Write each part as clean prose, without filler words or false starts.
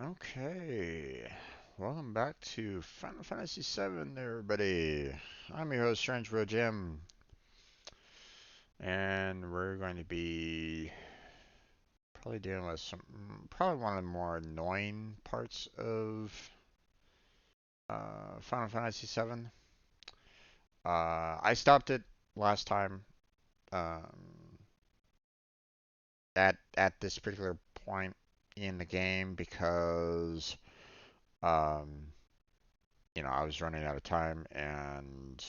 Okay, welcome back to Final Fantasy VII, everybody. I'm your host, Strange Bro Jim, and we're going to be probably dealing with probably one of the more annoying parts of Final Fantasy VII. I stopped it last time um, at this particular point in the game because um, I was running out of time and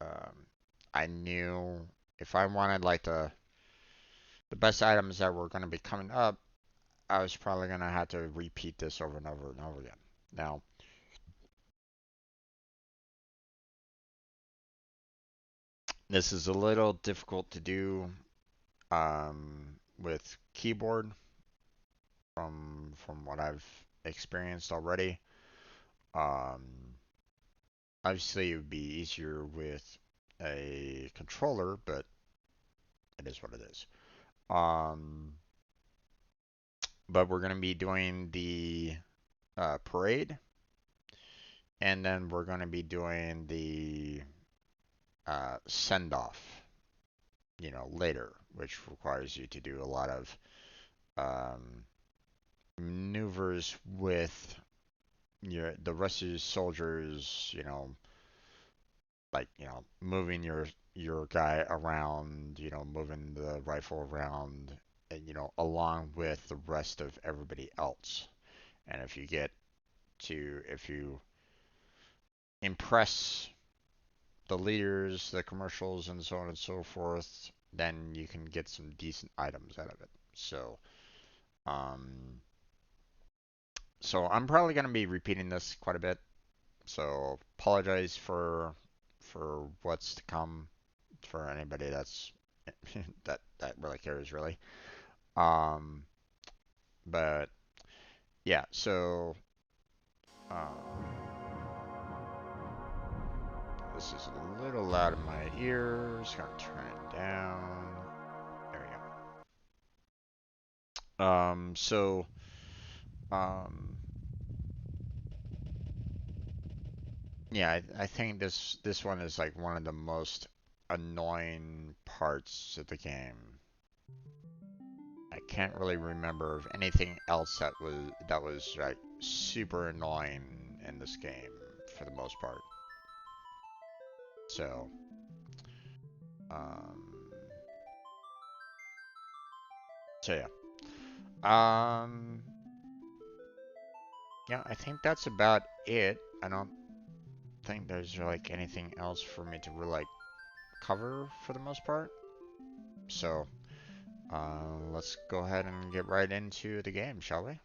um, I knew if I wanted like the best items that were going to be coming up, I was probably going to have to repeat this over and over and over again. Now, this is a little difficult to do with keyboard from what I've experienced already. Um, Obviously, it would be easier with a controller, but it is what it is. Um, but we're going to be doing the parade, and then we're going to be doing the send off, later, which requires you to do a lot of um, maneuvers with the rest of your soldiers, like moving your guy around, moving the rifle around, and, along with the rest of everybody else. And if you impress the leaders, the commercials, and so on and so forth, then you can get some decent items out of it. Um, so I'm probably going to be repeating this quite a bit. So apologize for what's to come for anybody that's that really cares really. Um, but yeah, so this is a little loud in my ears. Gonna turn it down. There we go. Um, yeah, I think this one is like one of the most annoying parts of the game. I can't really remember of anything else that was like super annoying in this game for the most part. So, um, so yeah. Um, yeah, I think that's about it. I don't think there's like anything else for me to really like cover for the most part. So, let's go ahead and get right into the game, shall we?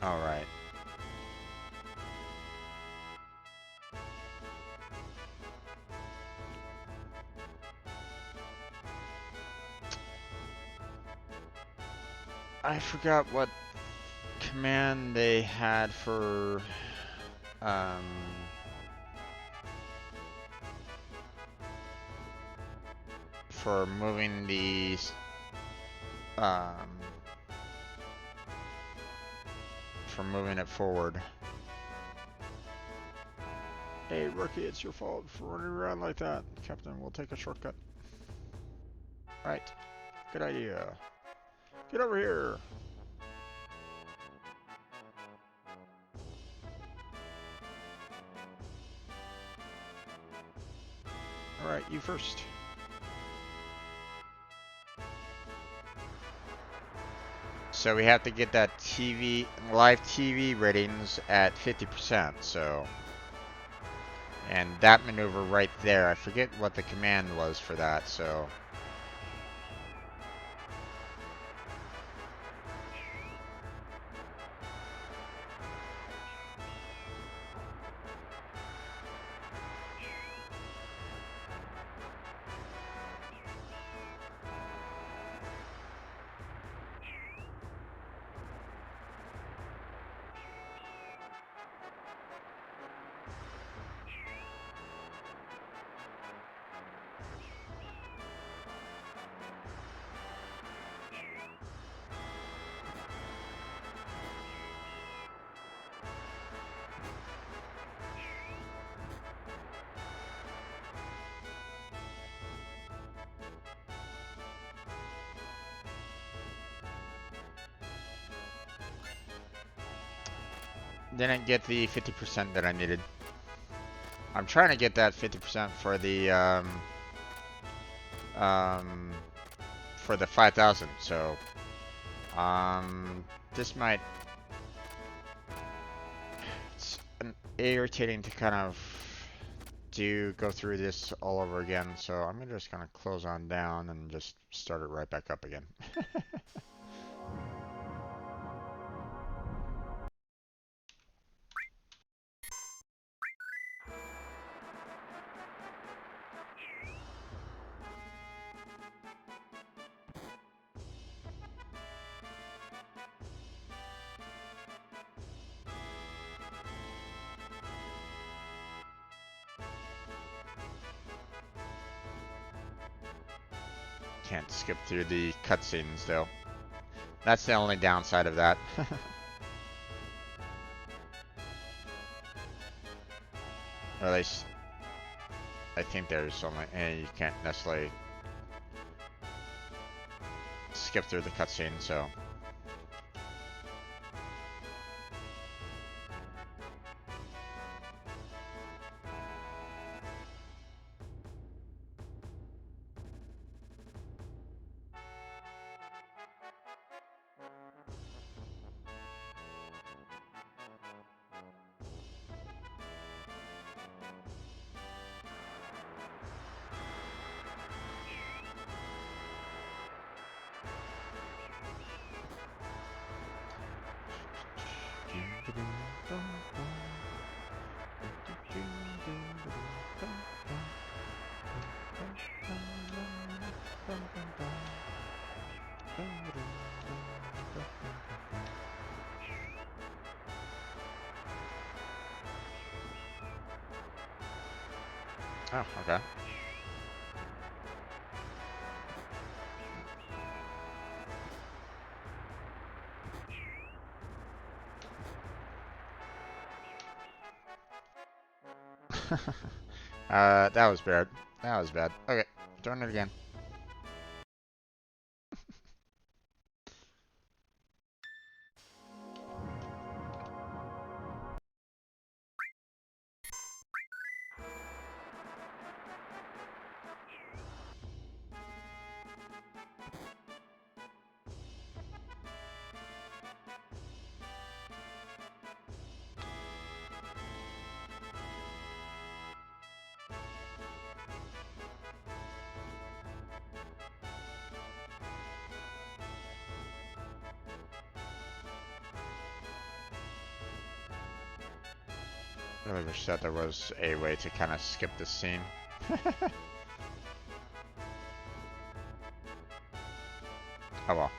All right. I forgot what command they had um for moving um moving it forward. Hey, rookie, it's your fault for running around like that. Captain, we'll take a shortcut. Right. Good idea. Get over here. Alright, you first. So we have to get that live TV ratings at 50%, so. And that maneuver right there, I forget what the command was for that, so. didn't get the 50% that I needed. I'm trying to get that 50% um, for the 5,000. So, this might. It's irritating to kind of go through this all over again. So I'm just gonna close on down and just start it right back up again. Can't skip through the cutscenes though. That's the only downside of that. Or at least I think there's only, and you can't necessarily skip through the cutscene, so. Oh, okay. That was bad. That was bad. Okay, doing it again. I really wish that there was a way to kind of skip this scene. Oh well.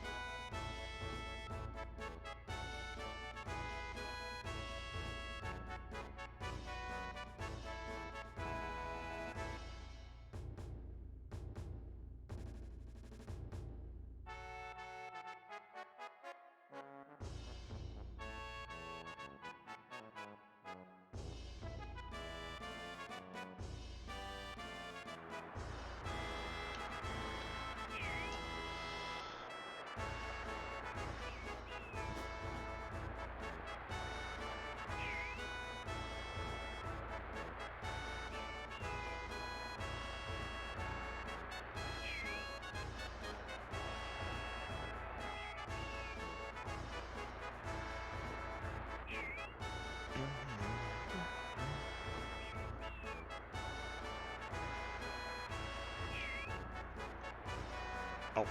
Oh.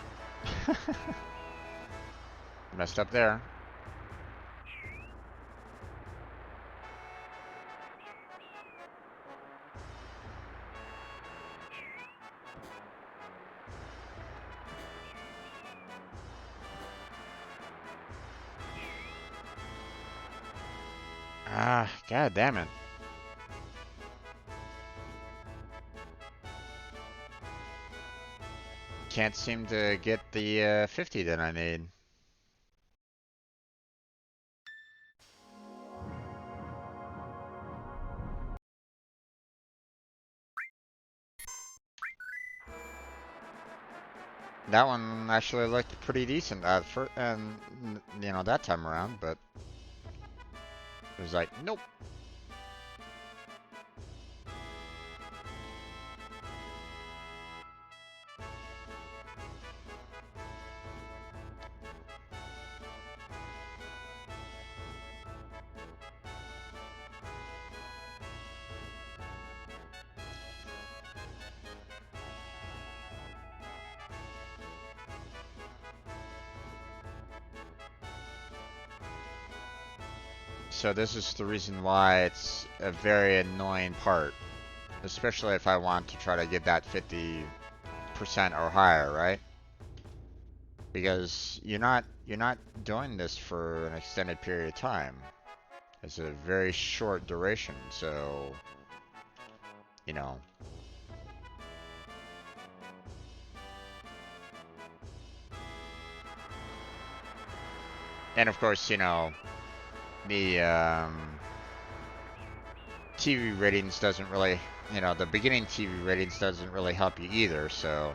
Messed up there. Ah, god damn it. Can't seem to get the 50 that I need. That one actually looked pretty decent at first, and you know, that time around, but It was like, nope. So this is the reason why it's a very annoying part, especially if I want to try to get that 50% or higher, right? Because you're not doing this for an extended period of time. It's a very short duration, so you know. And of course, the TV ratings doesn't really, the beginning TV ratings doesn't really help you either, so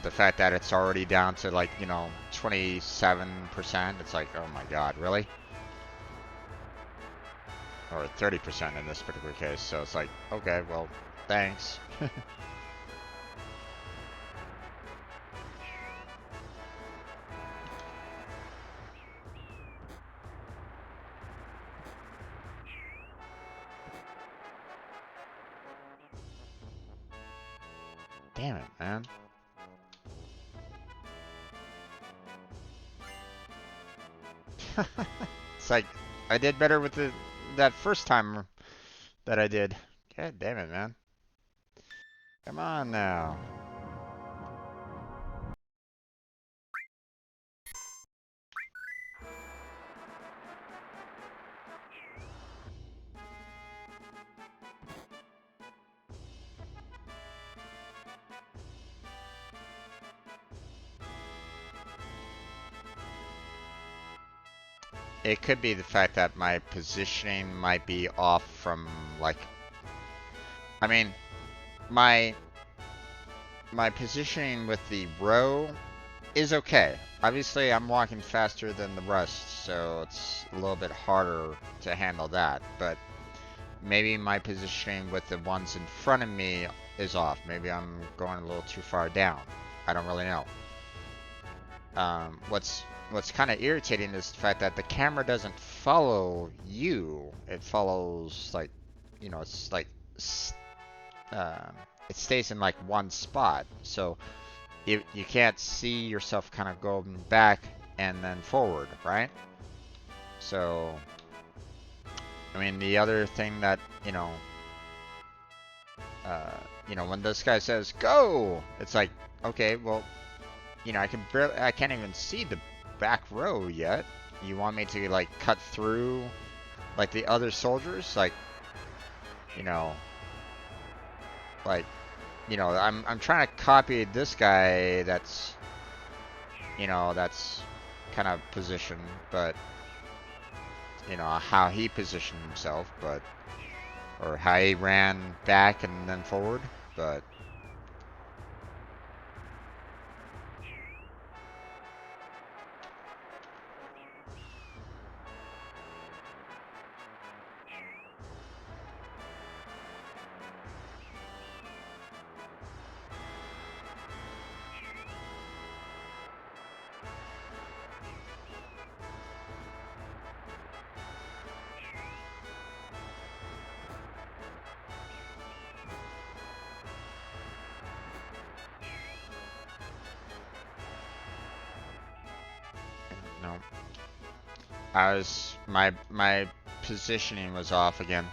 the fact that it's already down to like, 27%, it's like, oh my god, really? Or 30% in this particular case, so it's like, okay, well, thanks. Damn it, man. It's like, I did better with that first time that I did. God damn it, man. Come on now. It could be the fact that my positioning might be off from, like, I mean, my positioning with the row is okay. Obviously, I'm walking faster than the rest, so it's a little bit harder to handle that. But maybe my positioning with the ones in front of me is off. Maybe I'm going a little too far down. I don't really know. What's kind of irritating is the fact that the camera doesn't follow you. It follows, like, it's like uh, it stays in like one spot. So you can't see yourself kind of going back and then forward, right? So, I mean, the other thing that, when this guy says go, it's like, okay, well, I can't even see the back row yet. You want me to like cut through like the other soldiers? Like, you know, like, I'm trying to copy this guy that's kind of positioned, but how he positioned himself, but or how he ran back and then forward, but no. My positioning was off again.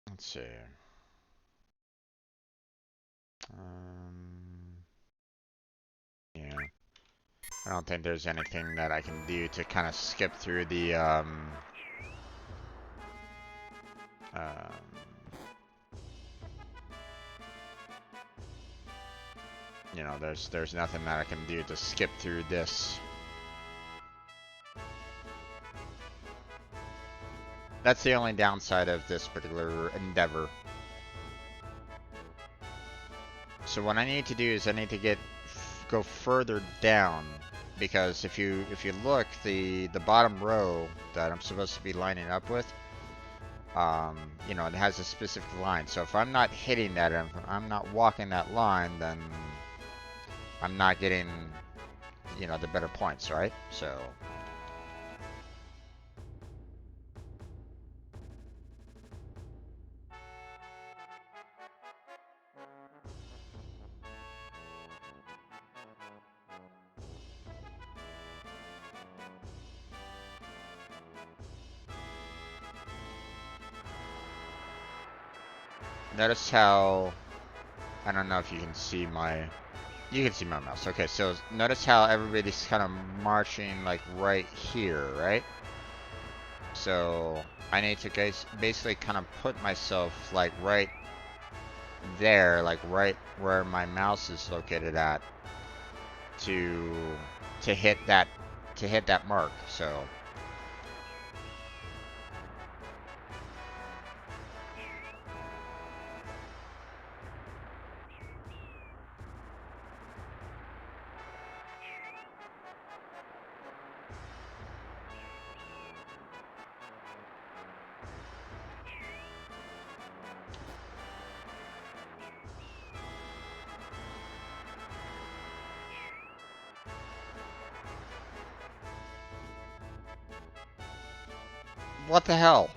Let's see. Yeah. I don't think there's anything that I can do to kind of skip through the um, there's nothing that I can do to skip through this. That's the only downside of this particular endeavor. So what I need to do is I need to go further down, because if you look, the bottom row that I'm supposed to be lining up with, you know, it has a specific line. So if I'm not hitting that, if I'm not walking that line, then I'm not getting, you know, the better points, right? So notice how, I don't know if you can see my, you can see my mouse. Okay, so notice how everybody's kind of marching like right here, right? So I need to basically kind of put myself like right there, like right where my mouse is located at, to to hit that to hit that mark. So what the hell?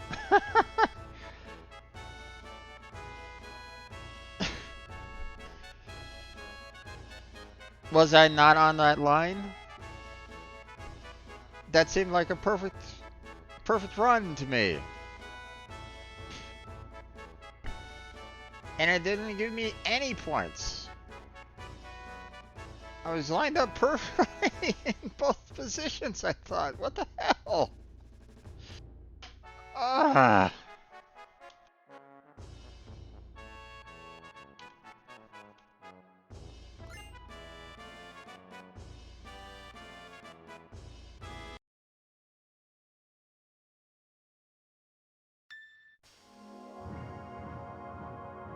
Was I not on that line? That seemed like a perfect run to me. And it didn't give me any points. I was lined up perfectly in both positions, I thought. What the hell? Ah.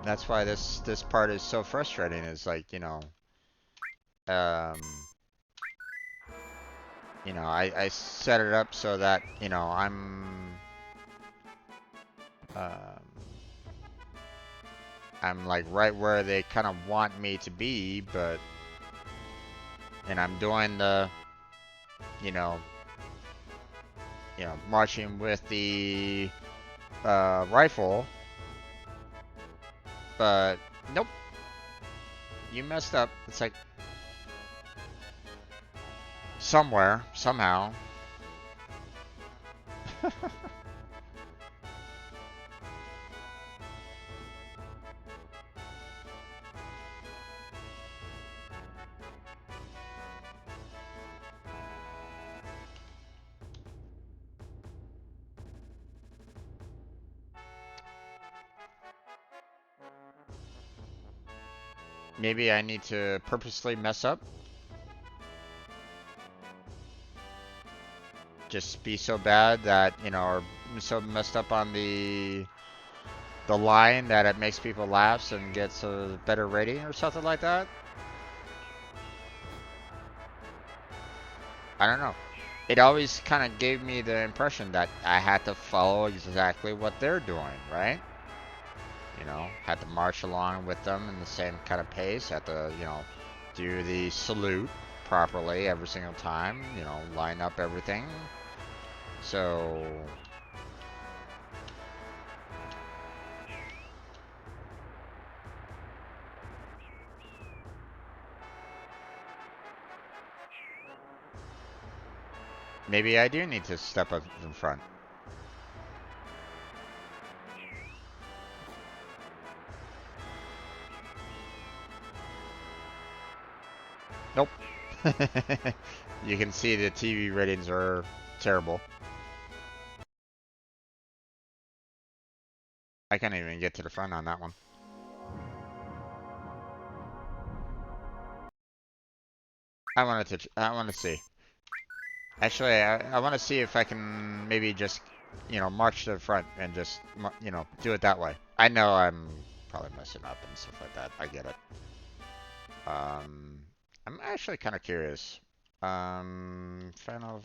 That's why this part is so frustrating. Is like, um, I set it up so that, um, I'm like right where they kind of want me to be, and I'm doing the, you know, marching with the rifle, but nope, you messed up. It's like somewhere, somehow. Maybe I need to purposely mess up. Just be so bad that, or so messed up on the line that it makes people laugh and gets a better rating or something like that. I don't know. It always kind of gave me the impression that I had to follow exactly what they're doing, right? Had to march along with them in the same kind of pace, had to, do the salute properly every single time, line up everything. So maybe I do need to step up in front. Nope. You can see the TV ratings are terrible. I can't even get to the front on that one. I want to see. Actually, I want to see if I can maybe just march to the front and just, do it that way. I know I'm probably messing up and stuff like that. I get it. I'm actually kind of curious. Final,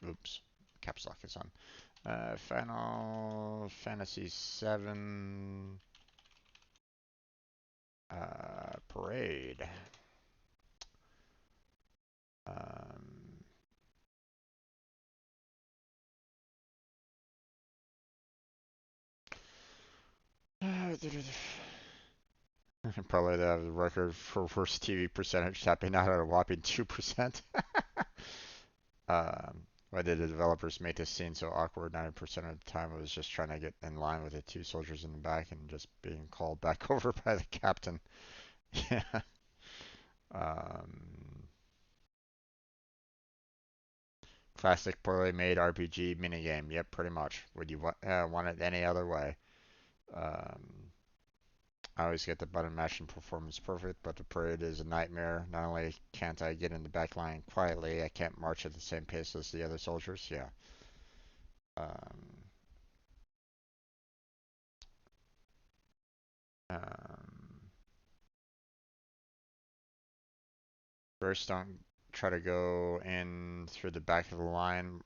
oops, caps lock is on. Final Fantasy 7 parade. Um, Probably they have the record for worst TV percentage, tapping out at a whopping 2%. Why did the developers make this scene so awkward? 90% of the time it was just trying to get in line with the two soldiers in the back and just being called back over by the captain. Yeah. Um, Classic poorly made RPG minigame. Yep, pretty much. Would you want it any other way? Um, I always get the button mashing performance perfect, but the parade is a nightmare. Not only can't I get in the back line quietly, I can't march at the same pace as the other soldiers. Yeah. Um, um, First, don't try to go in through the back of the line.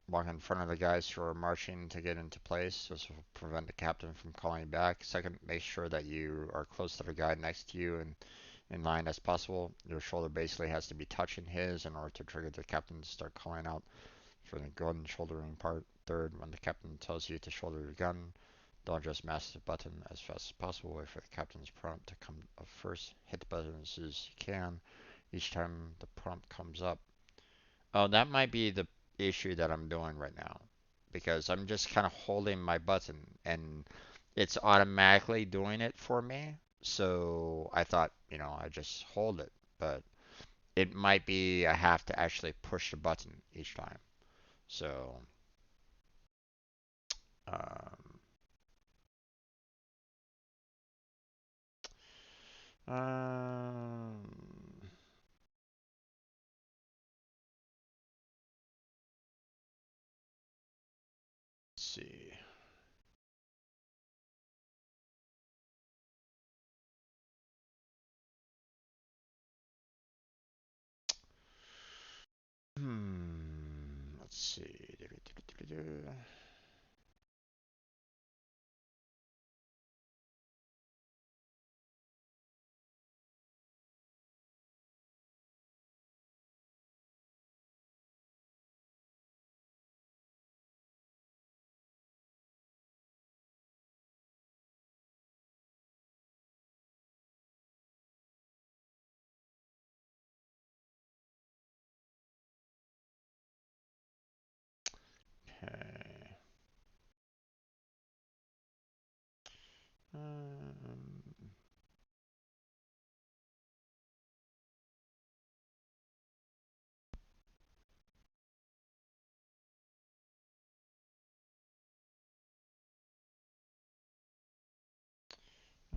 Walk in front of the guys who are marching to get into place. This will prevent the captain from calling you back. Second, make sure that you are close to the guy next to you and in line as possible. Your shoulder basically has to be touching his in order to trigger the captain to start calling out for the gun shouldering part. Third, when the captain tells you to shoulder your gun, don't just mash the button as fast as possible. Wait for the captain's prompt to come up first. Hit the button as soon as you can each time the prompt comes up. Oh, that might be the issue that I'm doing right now because I'm just kind of holding my button and it's automatically doing it for me. So I thought, I just hold it, but it might be I have to actually push the button each time. So, um, um, let's see. Let's see. Okay. Um,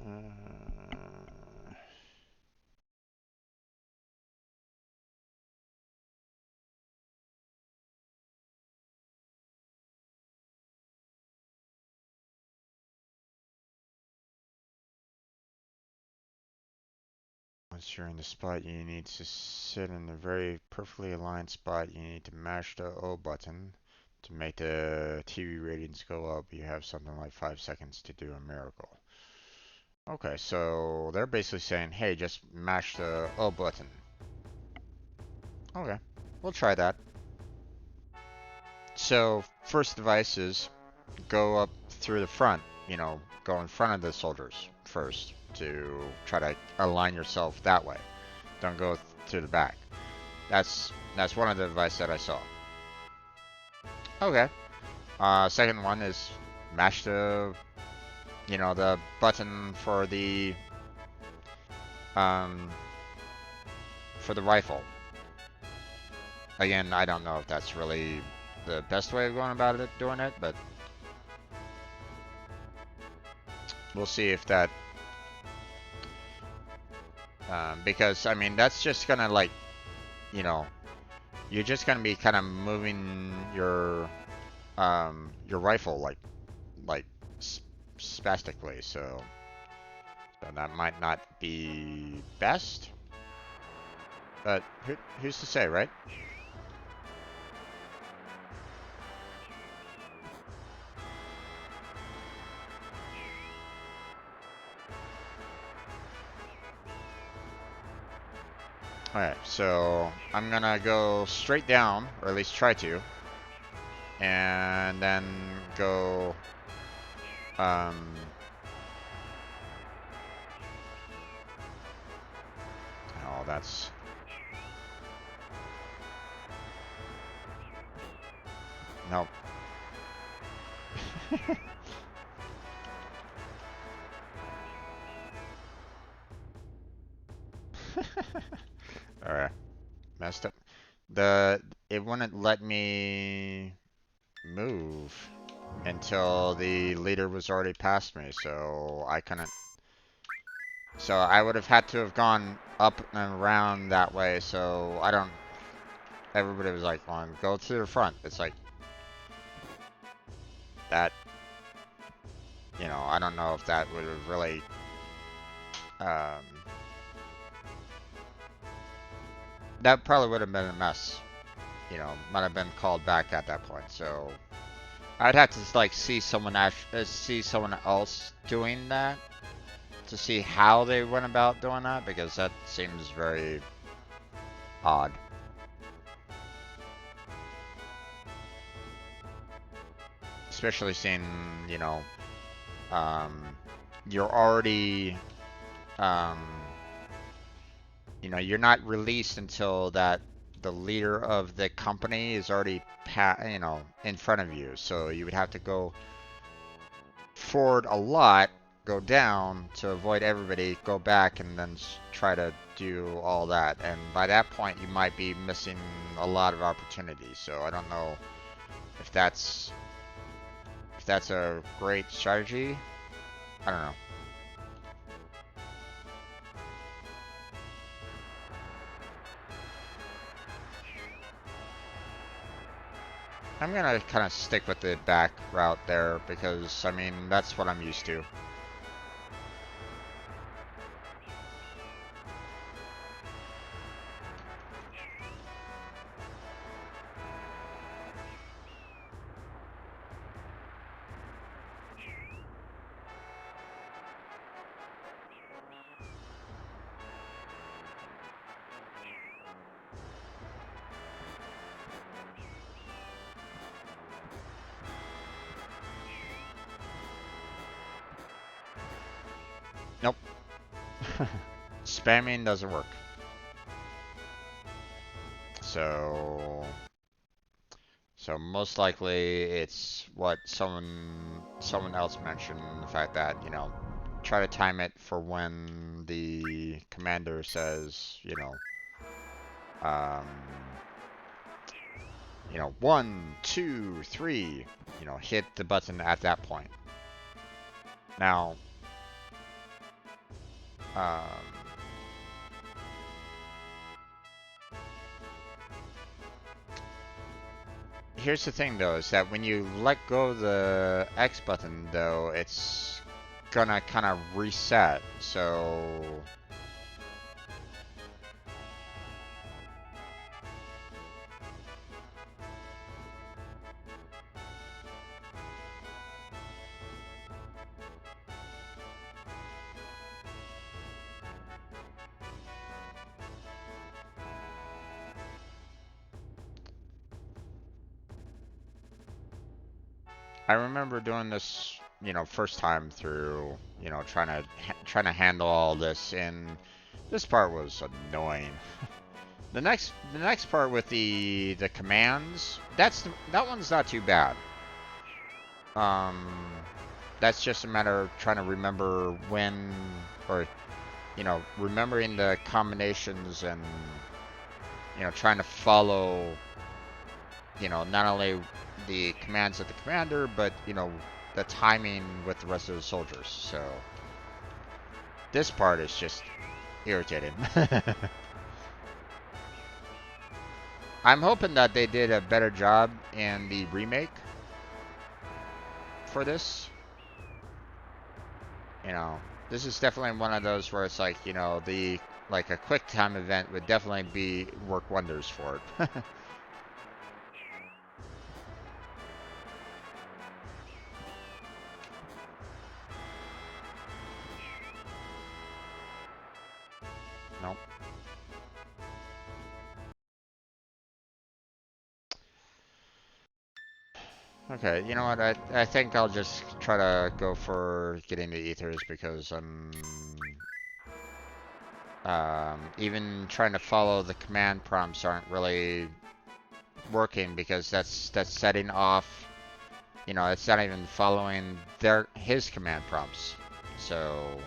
uh, Once you're in the spot you need to sit in the very perfectly aligned spot, you need to mash the O button to make the TV ratings go up. You have something like 5 seconds to do a miracle. Okay, so they're basically saying, hey, just mash the O button. Okay, we'll try that. So, first device is go up through the front, go in front of the soldiers first to try to align yourself that way. Don't go through the back. That's one of the advice that I saw. Okay. Second one is mash the button um, for the rifle. Again, I don't know if that's really the best way of going about it, doing it, but we'll see if that, because I mean that's just gonna you know, you're just gonna be kind of moving your your rifle like spastically, so that might not be best. But who's to say, right? Alright, so I'm gonna go straight down, or at least try to, and then go, um, oh, that's, nope. Alright, messed up. It wouldn't let me move until the leader was already past me, so I couldn't. So I would have had to have gone up and around that way, so I don't. Everybody was like, "Well, go to the front." It's like that. I don't know if that would have really. Um, that probably would have been a mess. Might have been called back at that point. So I'd have to like see someone else doing that to see how they went about doing that, because that seems very odd. Especially seeing, um, you're already, um, you're not released until that the leader of the company is already, in front of you. So you would have to go forward a lot, go down to avoid everybody, go back, and then try to do all that. And by that point, you might be missing a lot of opportunities. So I don't know if that's a great strategy. I don't know. I'm gonna kind of stick with the back route there because, I mean, that's what I'm used to. Nope. Spamming doesn't work. So most likely it's what someone else mentioned, the fact that, try to time it for when the commander says, um, 1, 2, 3, hit the button at that point. Now, um, here's the thing though, is that when you let go of the X button though, it's gonna kind of reset, so I remember doing this, first time through, trying to handle all this, and this part was annoying. The next part with the commands, that one's not too bad. Um, that's just a matter of trying to remember when, or remembering the combinations and trying to follow, not only the commands of the commander, but the timing with the rest of the soldiers. So this part is just irritating. I'm hoping that they did a better job in the remake, for this. You know, this is definitely one of those where it's like, you know, the like a quick time event would definitely be work wonders for it. Nope. Okay, you know what? I think I'll just try to go for getting the ethers because I'm even trying to follow the command prompts aren't really working because that's setting off. You know, it's not even following his command prompts. So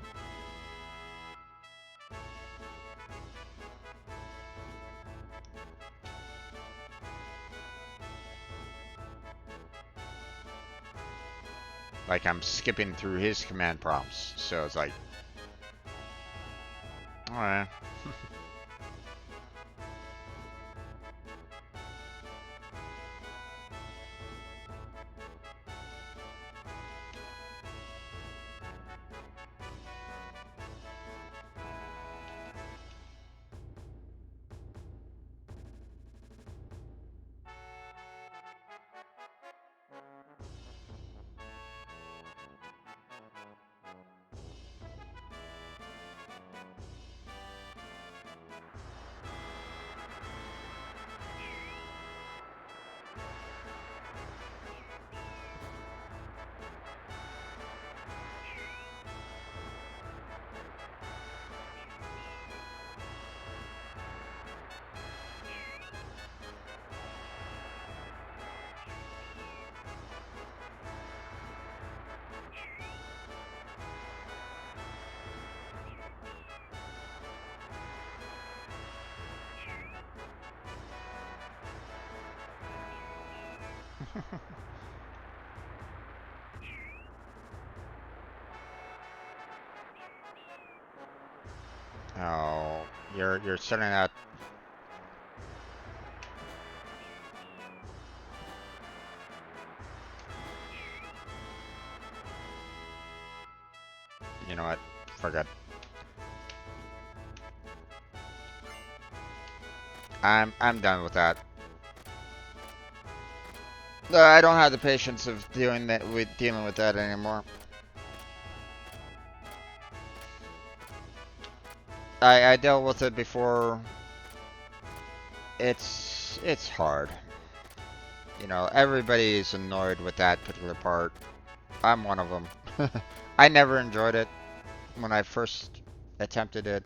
like I'm skipping through his command prompts. So it's like, all right. Oh, you're sending out. You know what? Forget. I'm done with that. I don't have the patience of doing that with dealing with that anymore. I dealt with it before. It's hard. You know, everybody's annoyed with that particular part. I'm one of them. I never enjoyed it when I first attempted it.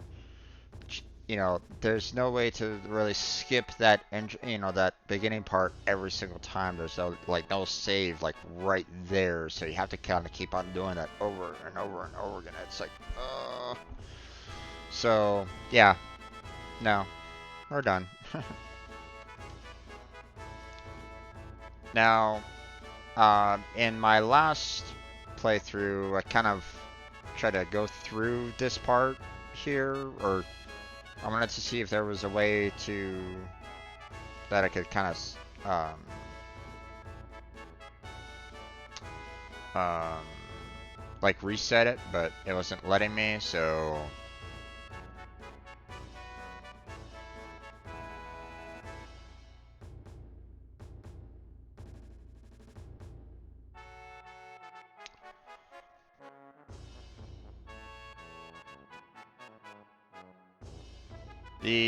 You know, there's no way to really skip that, you know, that beginning part every single time. There's no, like, no save, like, right there. So you have to kind of keep on doing that over and over and over again. It's like, So, yeah, no, we're done. Now, in my last playthrough, I kind of tried to go through this part here, or I wanted to see if there was a way to that I could kind of um, like reset it, but it wasn't letting me, so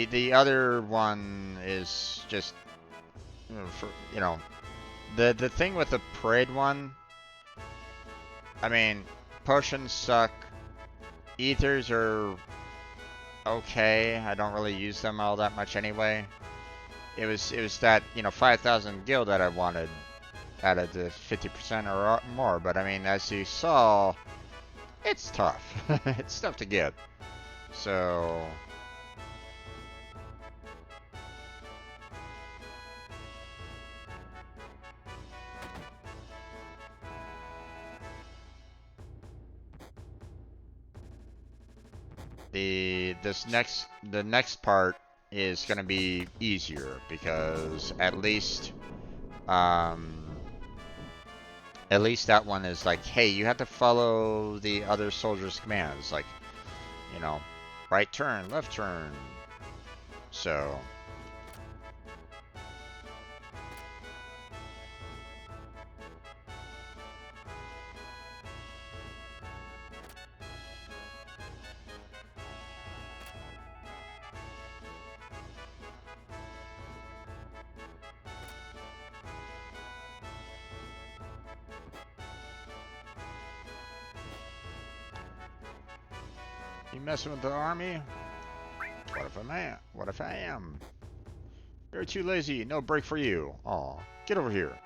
the other one is just, you know, for, you know, the thing with the parade one, I mean, potions suck, ethers are okay. I don't really use them all that much anyway. It was that, you know, 5,000 gil that I wanted out of the 50% or more. But I mean, as you saw, it's tough. It's tough to get. So the next part is gonna be easier because at least um At least that one is like, hey, you have to follow the other soldier's commands. Like, you know, right turn, left turn. So, you messing with the army? What if I'm at? What if I am? You're too lazy. No break for you. Aw, get over here.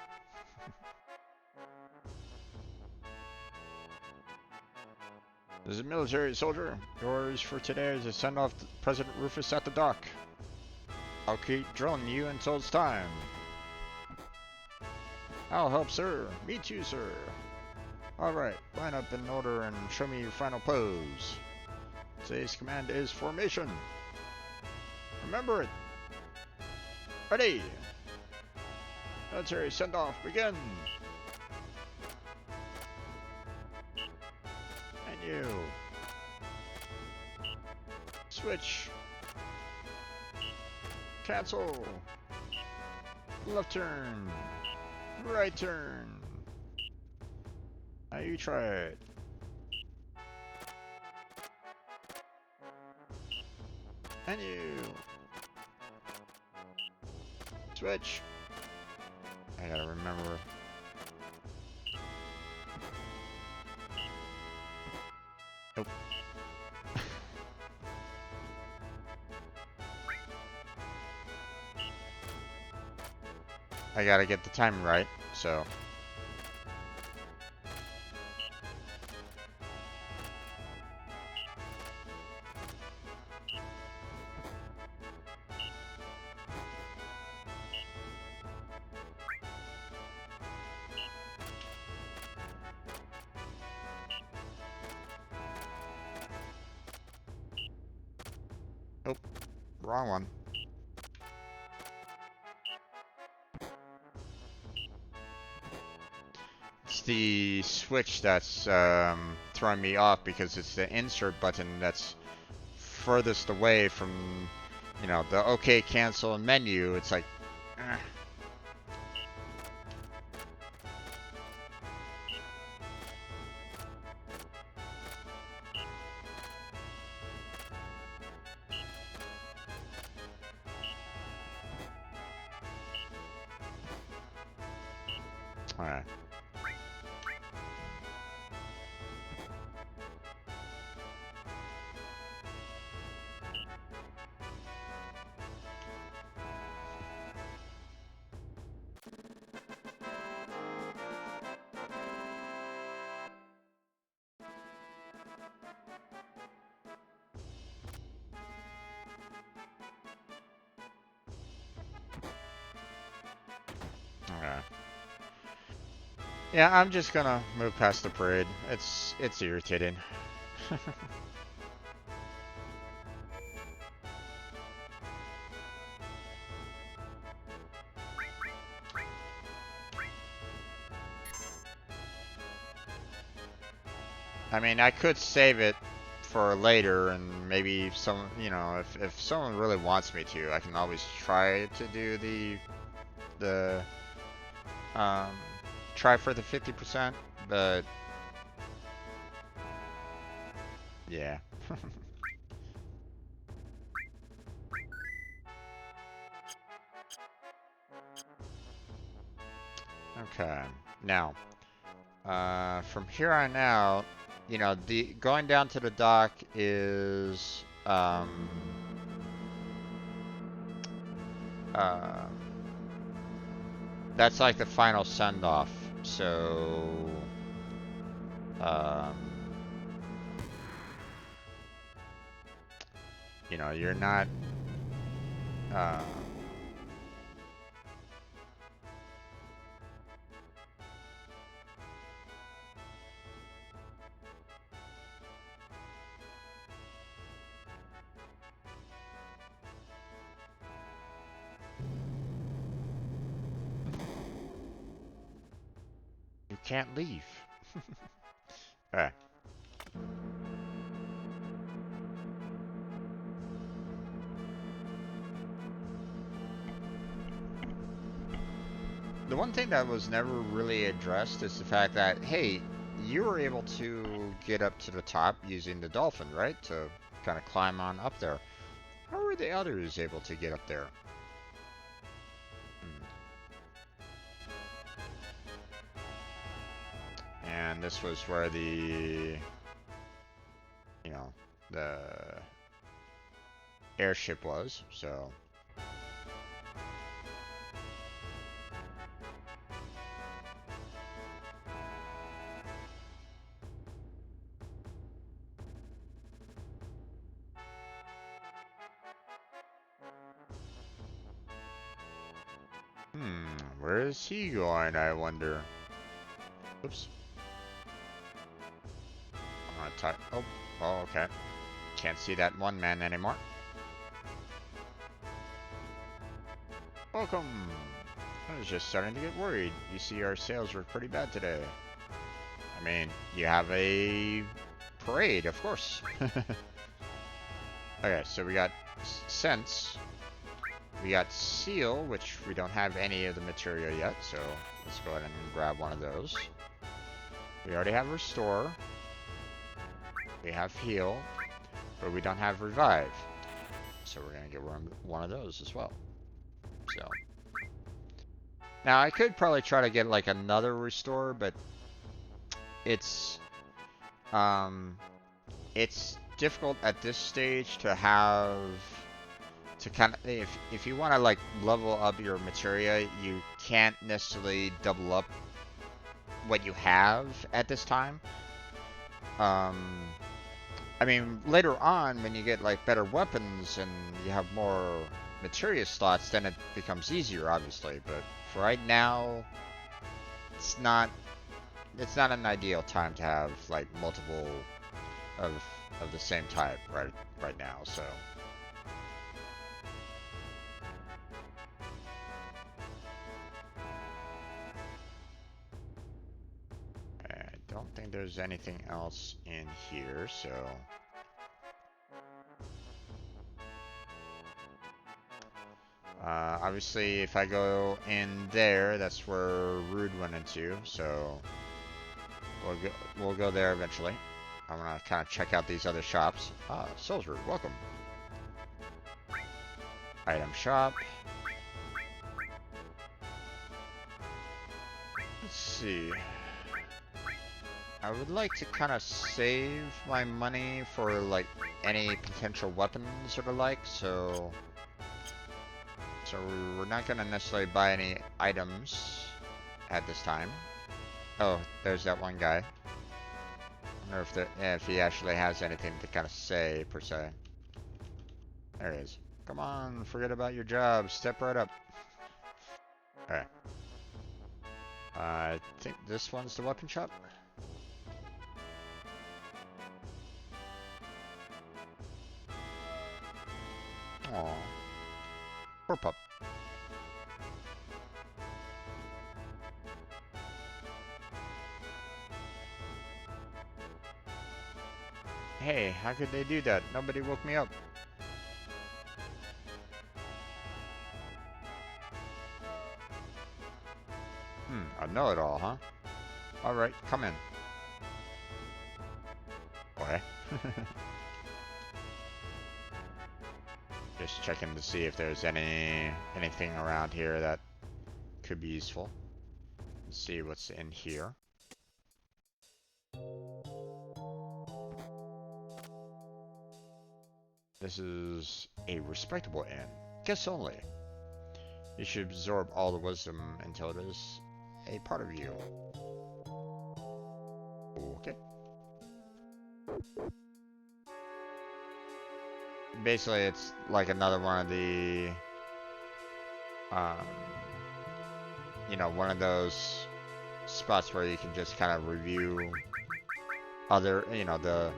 This is a military soldier. Yours for today is to send off President Rufus at the dock. I'll keep drilling you until it's time. I'll help, sir. Me too, sir. Alright, line up in order and show me your final pose. Today's command is formation. Remember it. Ready. Military send-off, begin. And you. Switch. Cancel. Left turn. Right turn. Now you try it. And you. Switch. I gotta remember. Nope. I gotta get the timing right, so. Oh, wrong one. It's the switch that's throwing me off because it's the insert button that's furthest away from, you know, the OK, cancel, and menu. It's like, eh. Alright. Okay. Yeah, I'm just gonna move past the parade. It's irritating. I mean, I could save it for later, and maybe some, you know, if someone really wants me to, I can always try to do the um try for the 50%, but yeah. Okay. Now, from here on out, you know, the going down to the dock is uh, that's like the final send off. So um, you know, you're not uh, you can't leave. Alright. The one thing that was never really addressed is the fact that, hey, you were able to get up to the top using the dolphin, right? To kind of climb on up there. How were the others able to get up there? And this was where the, you know, the airship was, so. Where is he going, I wonder? Oops. I'm gonna type. Oh, okay. Can't see that one man anymore. Welcome. I was just starting to get worried. You see, our sales were pretty bad today. I mean, you have a parade, of course. Okay, so we got Sense. We got Seal, which we don't have any of the material yet, so let's go ahead and grab one of those. We already have Restore. We have Heal, but we don't have Revive. So we're going to get one of those as well. So now I could probably try to get like another Restore, but it's difficult at this stage to have to kind of, if you want to like level up your materia, you can't necessarily double up what you have at this time. I mean, later on when you get like better weapons and you have more materia slots, then it becomes easier, obviously. But for right now, it's not an ideal time to have like multiple of the same type right now. So. I don't think there's anything else in here, so. Obviously, if I go in there, that's where Rude went into, so we'll go there eventually. I'm gonna kind of check out these other shops. Ah, Soulsroot, welcome. Item shop. Let's see. I would like to kind of save my money for like any potential weapons or the like, so we're not gonna necessarily buy any items at this time. Oh, there's that one guy. I wonder if he actually has anything to kind of say per se. There he is. Come on, forget about your job. Step right up. Alright. I think this one's the weapon shop. Aww. Poor pup. Hey, how could they do that? Nobody woke me up. I know it all, huh? Alright, come in. Okay. Just checking to see if there's anything around here that could be useful. Let's see what's in here. This is a respectable inn. Guess only. You should absorb all the wisdom until it is a part of you. Okay. Basically, it's like another one of the, you know, one of those spots where you can just kind of review other, you know, the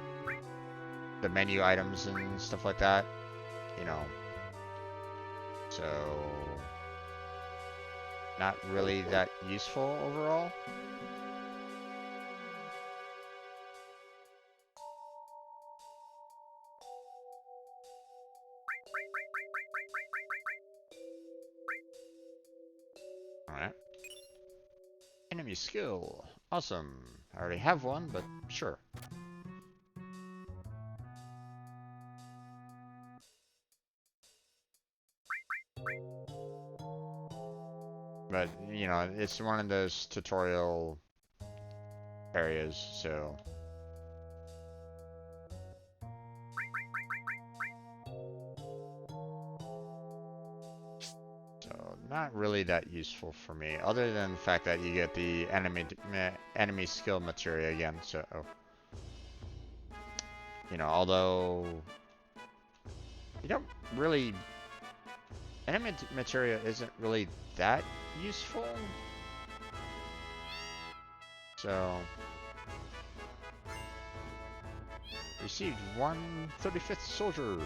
menu items and stuff like that, you know. So, not really that useful overall. Alright. Enemy skill. Awesome. I already have one, but sure. But, you know, it's one of those tutorial areas, so... So, not really that useful for me, other than the fact that you get the enemy skill materia again, so... You know, although... You don't really... Enemy materia isn't really that useful. So... Received 135th soldier.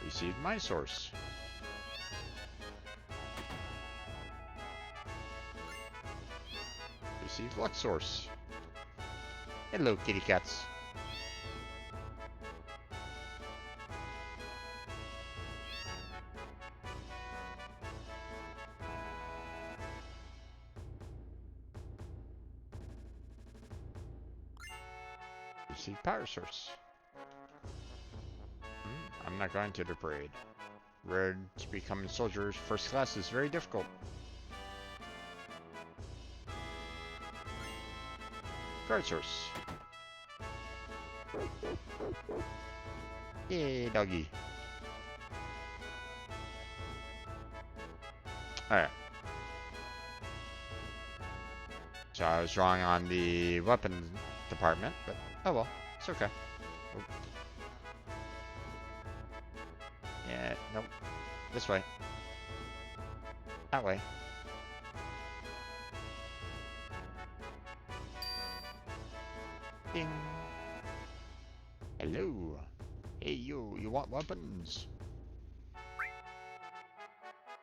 Received my source. Received luck source. Hello, kitty cats. Received power source. I'm not going to the parade. Road to becoming soldiers first class is very difficult. Guard source. Yay, doggy. Alright. So I was wrong on the weapon department, but oh well, it's okay. Oop. Yeah, nope. This way. That way. Ding. Hello. Hey, you want weapons?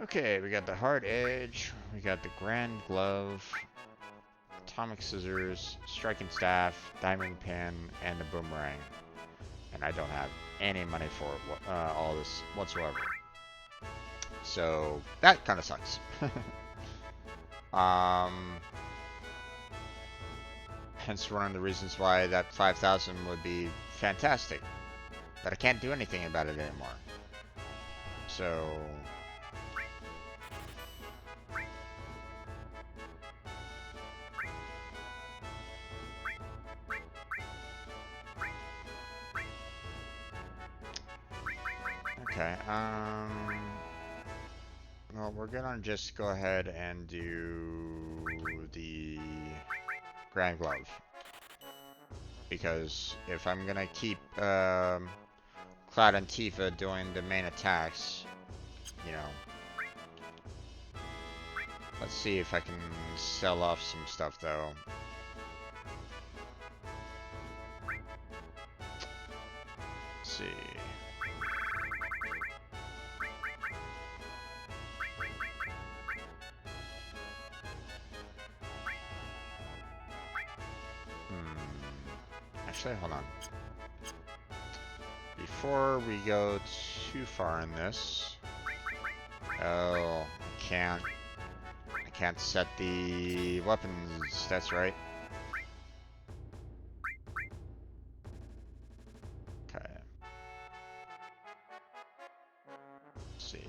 Okay, we got the hard edge, we got the grand glove, atomic scissors, striking staff, diamond pin, and the boomerang. And I don't have any money for all this whatsoever. So that kind of sucks. Hence one of the reasons why that 5,000 would be fantastic. But I can't do anything about it anymore. So... Okay, well, we're gonna just go ahead and do the Grand Glove. Because if I'm gonna keep, Cloud and Tifa doing the main attacks, you know... Let's see if I can sell off some stuff, though. Let's see... Actually, hold on. Before we go too far in this... Oh, I can't set the weapons, that's right. Okay. Let's see.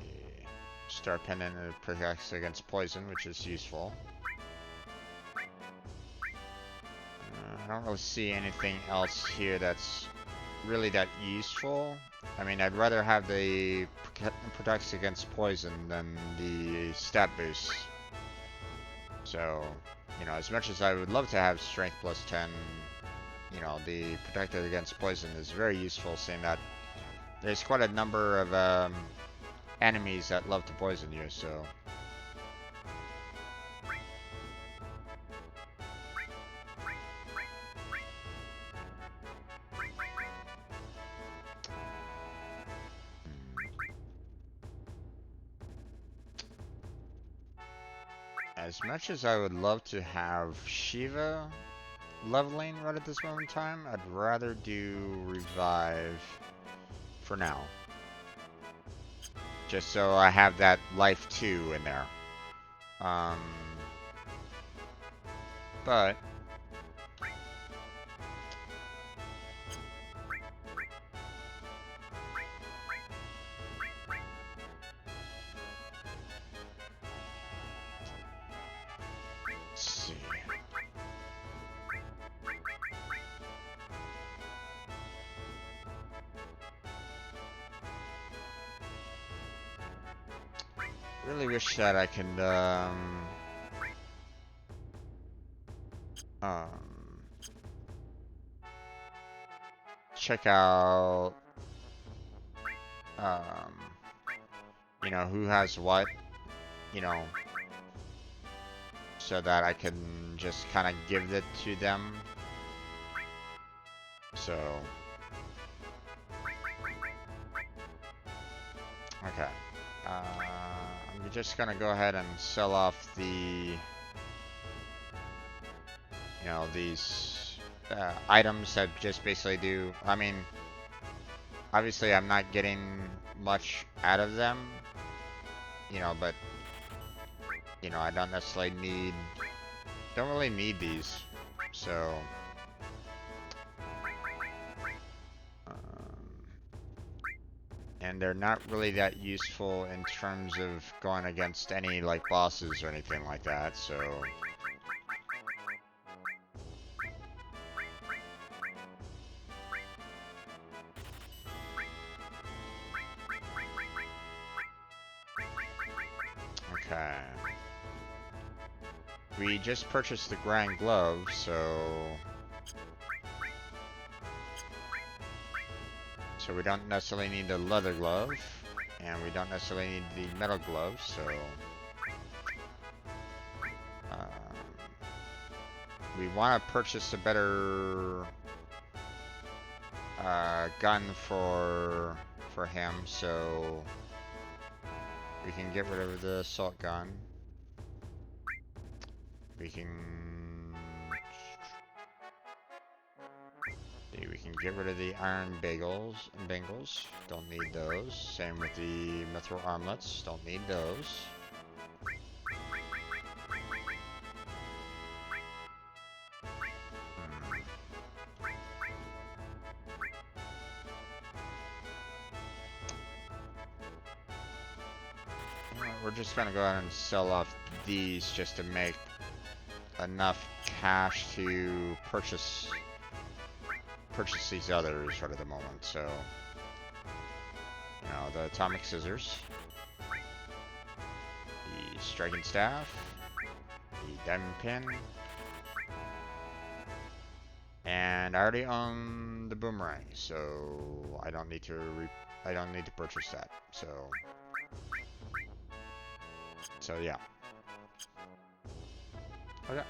Star pendant protects against poison, which is useful. I don't really see anything else here that's really that useful. I mean, I'd rather have the protects against poison than the stat boost. So, you know, as much as I would love to have strength plus 10, you know, the protected against poison is very useful, seeing that there's quite a number of enemies that love to poison you, so... As much as I would love to have Shiva, leveling right at this moment in time. I'd rather do revive for now. Just so I have that life 2 in there. But let's see. Really wish that I could check out you know, who has what, you know, so that I can just kind of give it to them. So okay, I'm just gonna go ahead and sell off the, you know, these items that just basically do, I mean, obviously I'm not getting much out of them, you know, but, you know, I don't necessarily don't really need these, so, and they're not really that useful in terms of going against any, like, bosses or anything like that, so. Okay. We just purchased the Grand Glove, so we don't necessarily need the leather glove, and we don't necessarily need the metal glove, so we want to purchase a better gun for him, so we can get rid of the assault gun. We can get rid of the iron bangles. Don't need those. Same with the mithril armlets. Don't need those. We're just gonna go ahead and sell off these just to make enough cash to purchase these others right at the moment. So, you know, the atomic scissors, the striking staff, the diamond pin, and I already own the boomerang, so I don't need to purchase that. So yeah. Okay.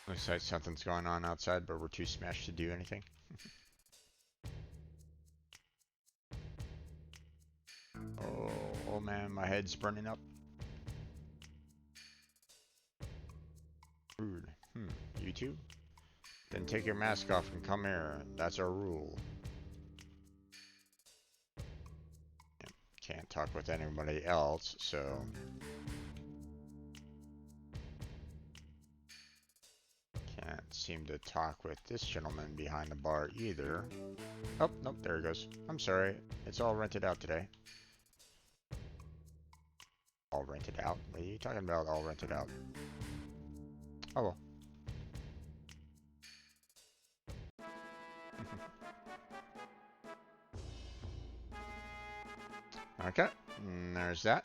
Looks like something's going on outside, but we're too smashed to do anything. Oh man, my head's burning up. Rude. You too? Then take your mask off and come here. That's our rule. Can't talk with anybody else, so. Can't seem to talk with this gentleman behind the bar either. Oh, nope, there he goes. I'm sorry. It's all rented out today. All rented out? What are you talking about, all rented out? Oh well. Okay, and there's that.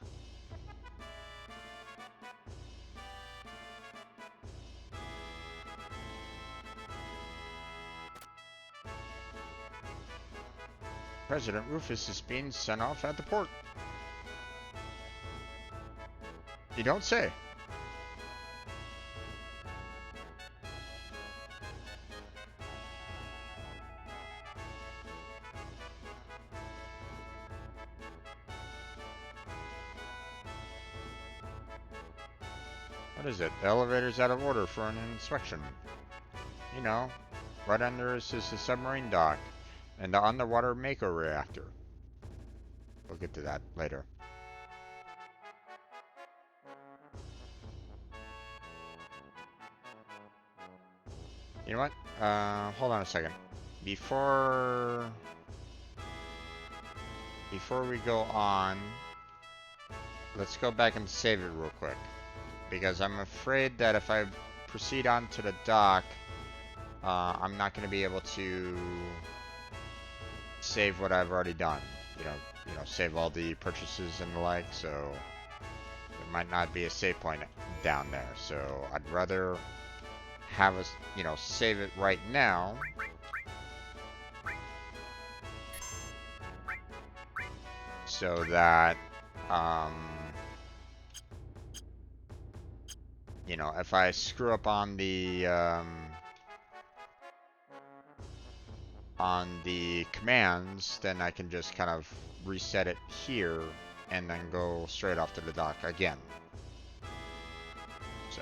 President Rufus is being sent off at the port. You don't say. What is it? The elevator's out of order for an inspection. You know, right under us is the submarine dock and the underwater Mako reactor. We'll get to that later. You know what? Hold on a second. Before we go on, let's go back and save it real quick. Because I'm afraid that if I proceed on to the dock, I'm not going to be able to save what I've already done. You know, save all the purchases and the like, so there might not be a save point down there. So I'd rather have us, you know, save it right now. So that, you know, if I screw up on the commands, then I can just kind of reset it here and then go straight off to the dock again. So.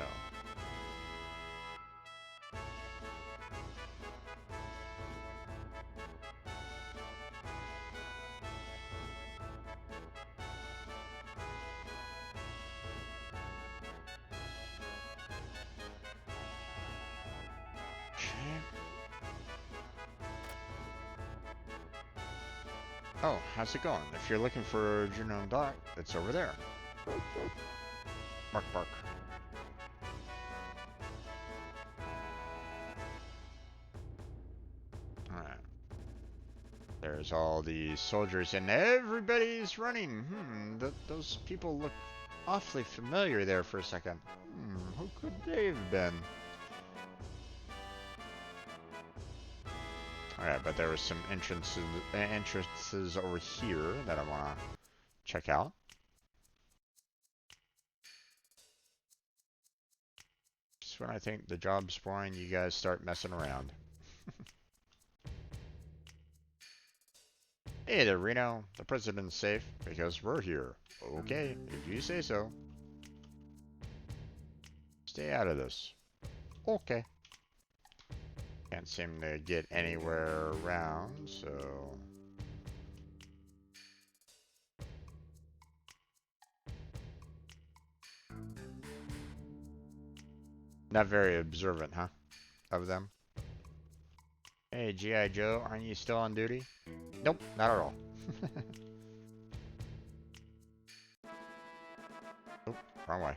Oh, how's it going? If you're looking for Juno Dock, it's over there. Bark, bark. Alright. There's all these soldiers and everybody's running. Those people look awfully familiar there for a second. Who could they have been? Alright, but there were some entrances over here that I want to check out. Just when I think the job's boring, you guys start messing around. Hey there, Reno. The president's safe because we're here. Okay, if you say so. Stay out of this. Okay. Can't seem to get anywhere around, so... Not very observant, huh? Of them. Hey, G.I. Joe, aren't you still on duty? Nope, not at all. Oop, wrong way.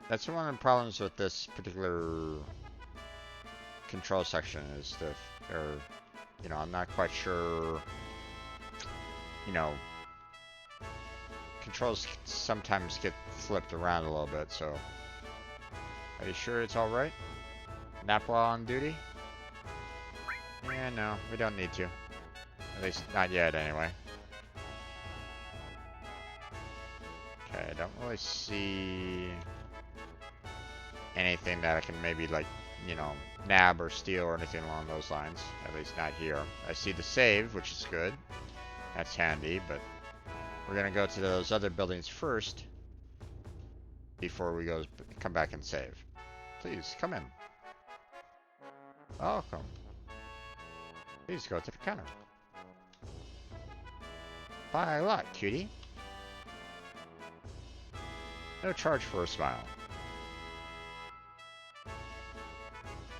That's one of the problems with this particular control section is you know, I'm not quite sure, you know, controls sometimes get flipped around a little bit, so. Are you sure it's alright? Nap while on duty? Yeah, no, we don't need to. At least not yet, anyway. Okay, I don't really see anything that I can maybe, like, you know, nab or steal or anything along those lines. At least not here. I see the save, which is good. That's handy, but we're gonna go to those other buildings first before we come back and save. Please, come in. Welcome. Please go to the counter. Buy a lot, cutie. No charge for a smile.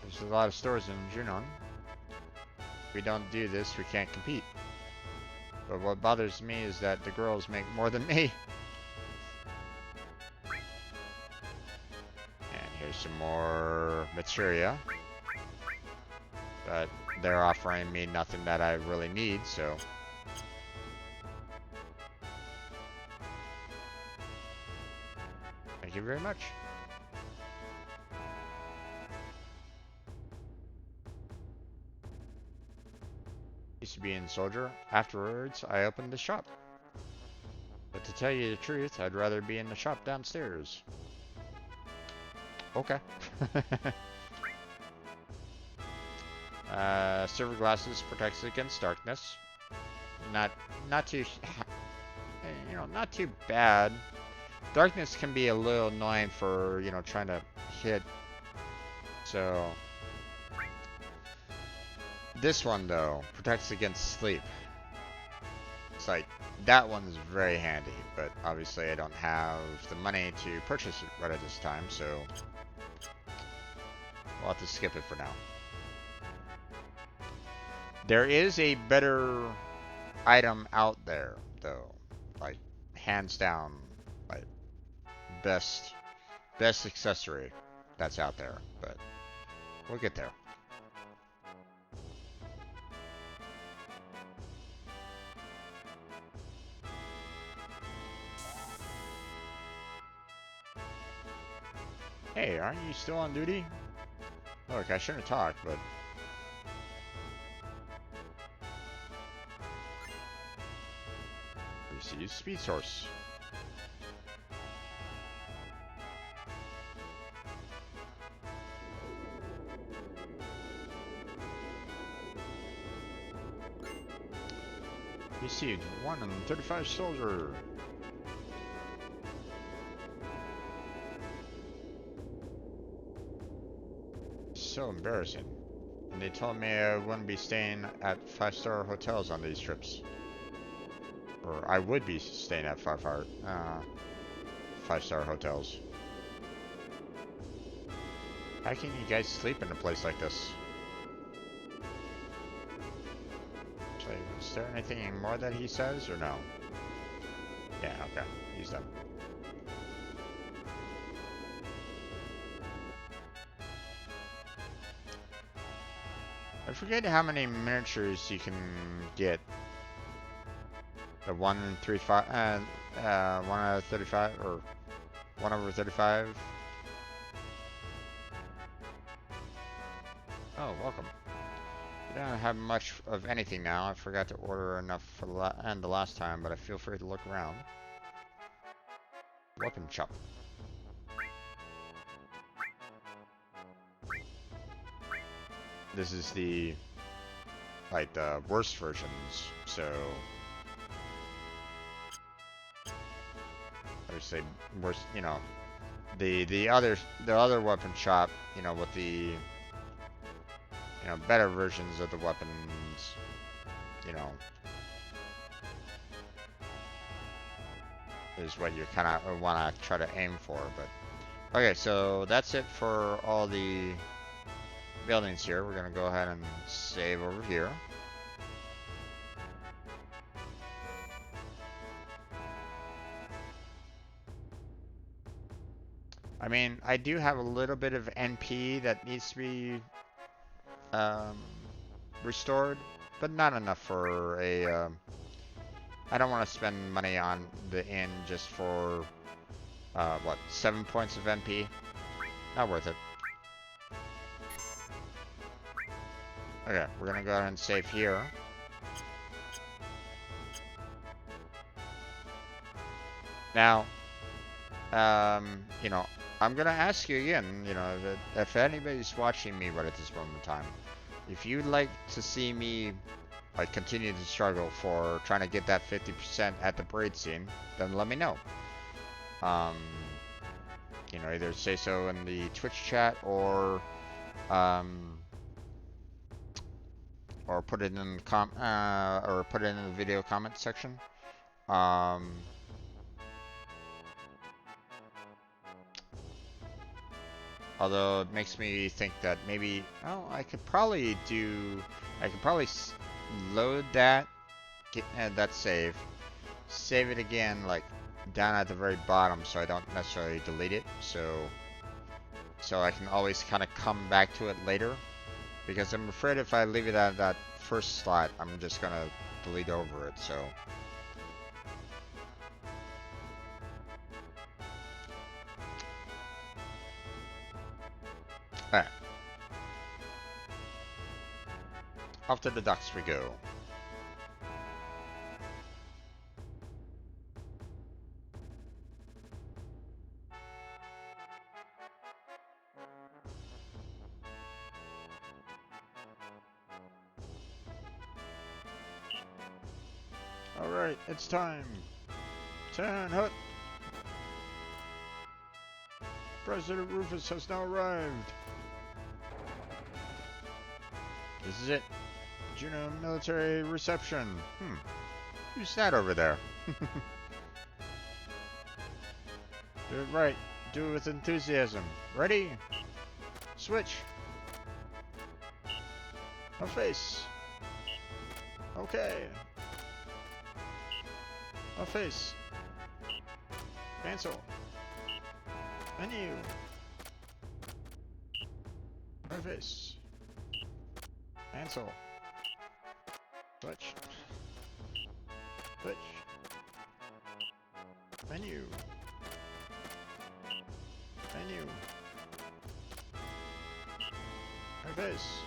There's a lot of stores in Junon. If we don't do this, we can't compete. But what bothers me is that the girls make more than me. And here's some more materia. But they're offering me nothing that I really need, so... Thank you very much. Used to be in Soldier. Afterwards, I opened the shop. But to tell you the truth, I'd rather be in the shop downstairs. Okay. Silver glasses protects against darkness. Not too, you know, not too bad. Darkness can be a little annoying for, you know, trying to hit. So this one though protects against sleep. It's like that one's very handy, but obviously I don't have the money to purchase it right at this time, so we'll have to skip it for now. There is a better item out there though, like hands down, like best accessory that's out there, but we'll get there. Hey, aren't you still on duty? Look, I shouldn't have talked, but receive speed source. Received 135 soldier. So embarrassing. And they told me I wouldn't be staying at 5-star hotels on these trips. Or I would be staying at 5-star hotels. How can you guys sleep in a place like this? So, is there anything more that he says, or no? Yeah, okay. He's done. I forget how many miniatures you can get. The 135, 1 out of 35, or 1 over 35. Oh, welcome. We don't have much of anything now. I forgot to order enough for the last time, but I feel free to look around. Weapon shop. This is the worst versions, so I would say worst. You know, the other weapon shop. You know, with the better versions of the weapons. You know, is what you kind of want to try to aim for. But okay, so that's it for all the buildings here. We're gonna go ahead and save over here. I mean, I do have a little bit of NP that needs to be restored, but not enough for a. I don't want to spend money on the inn just for what, 7 points of NP. Not worth it. Okay, we're gonna go ahead and save here. Now, you know, I'm gonna ask you again, you know, if anybody's watching me right at this moment in time, if you'd like to see me like continue to struggle for trying to get that 50% at the parade scene, then let me know. You know, either say so in the Twitch chat or put it in the video comment section. Although it makes me think that maybe, oh, I could probably load that, that save it again, like down at the very bottom, so I don't necessarily delete it. So I can always kind of come back to it later, because I'm afraid if I leave it at that first slot, I'm just gonna delete over it. So. Alright. Off to the docks we go. Alright, it's time. Turn hut. President Rufus has now arrived. This is it. Juno military reception. Who's that over there? Do it right. Do it with enthusiasm. Ready? Switch. No face. Okay. No face. Cancel. Menu. No face. Cancel. Switch. Switch. Menu. Menu. Face.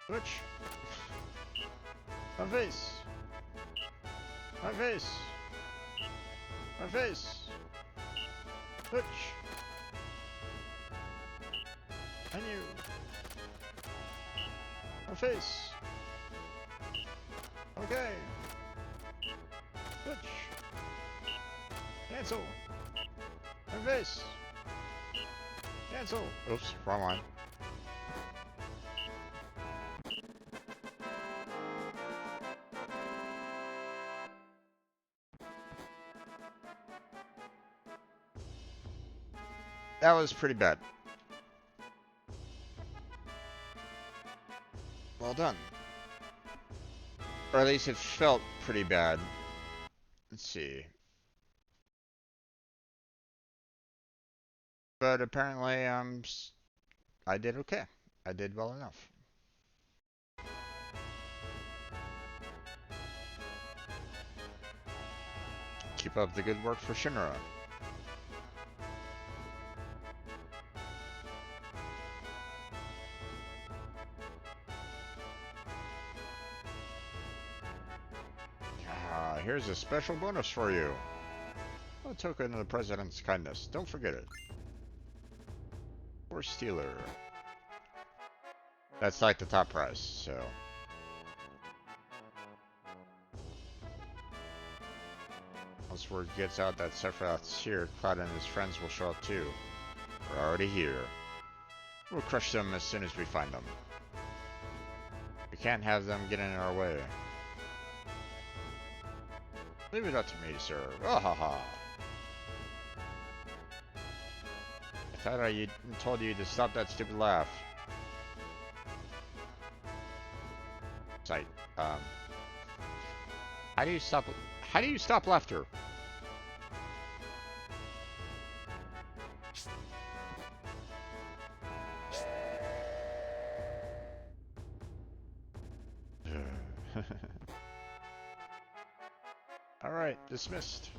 Switch. My face. My face. My face. Switch. Menu. My face. Okay. Switch. Cancel. My face. Cancel. Oops, wrong line. That was pretty bad. Well done. Or at least it felt pretty bad. Let's see. But apparently, I did okay. I did well enough. Keep up the good work for Shinra. Here's a special bonus for you. A token of the President's kindness. Don't forget it. Or Stealer. That's like the top prize, so. Once word gets out that Sephiroth's here, Cloud and his friends will show up too. We're already here. We'll crush them as soon as we find them. We can't have them get in our way. Leave it up to me, sir. Wahaha! I thought I told you to stop that stupid laugh. Sight. How do you stop laughter? Alright, dismissed.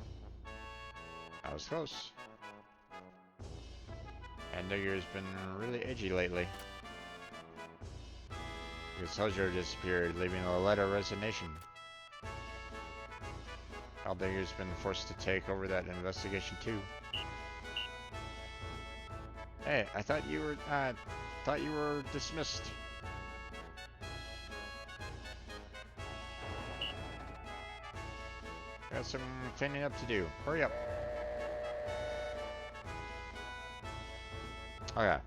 That was close. And Nigger's been really edgy lately. Because Hojo disappeared, leaving a letter of resignation. Aldinger's been forced to take over that investigation too. Hey, I thought you were dismissed. Got some cleaning up to do. Hurry up. Okay.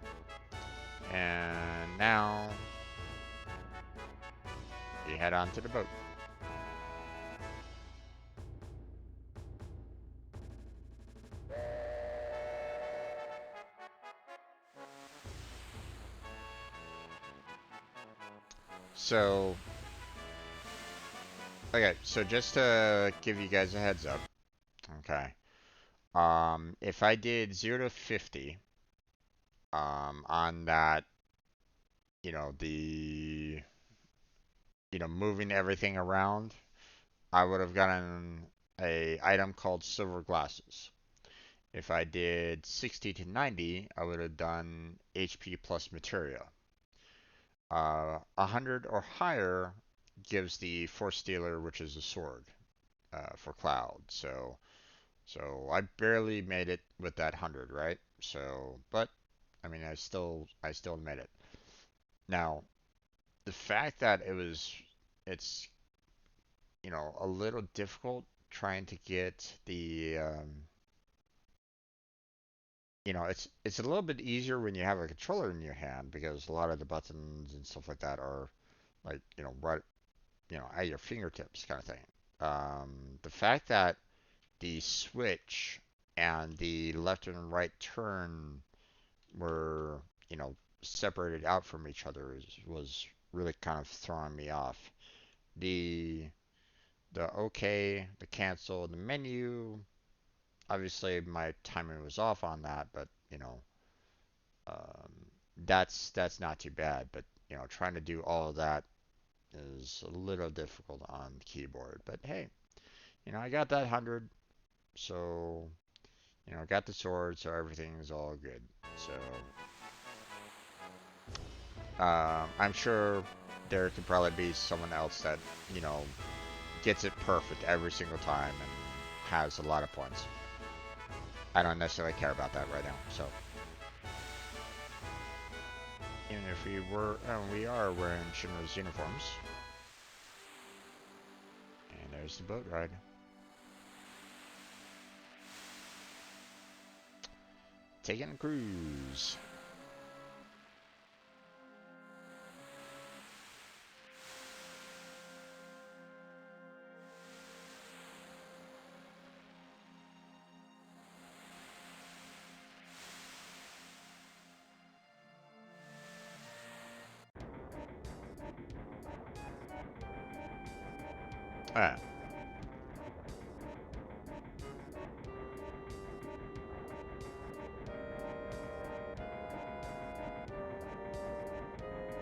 And now you head on to the boat. So, okay, so just to give you guys a heads up, okay, if I did 0 to 50, on that, moving everything around, I would have gotten a item called silver glasses. If I did 60 to 90, I would have done HP plus materia. 100 or higher gives the Force Stealer, which is a sword, for Cloud. So I barely made it with that 100, right? So, but I mean, I still made it. Now, the fact that it's a little difficult trying to get the it's a little bit easier when you have a controller in your hand because a lot of the buttons and stuff like that are like, right, at your fingertips kind of thing. The fact that the switch and the left and right turn were, separated out from each other was really kind of throwing me off. The the OK, the cancel, the menu, obviously my timing was off on that, but um, that's not too bad. But trying to do all of that is a little difficult on the keyboard. But hey, I got that 100, so I got the sword, so everything's all good. So I'm sure there could probably be someone else that gets it perfect every single time and has a lot of points. I don't necessarily care about that right now. So even if we are wearing Shinra's uniforms. And there's the boat ride. Taking a cruise. Ah,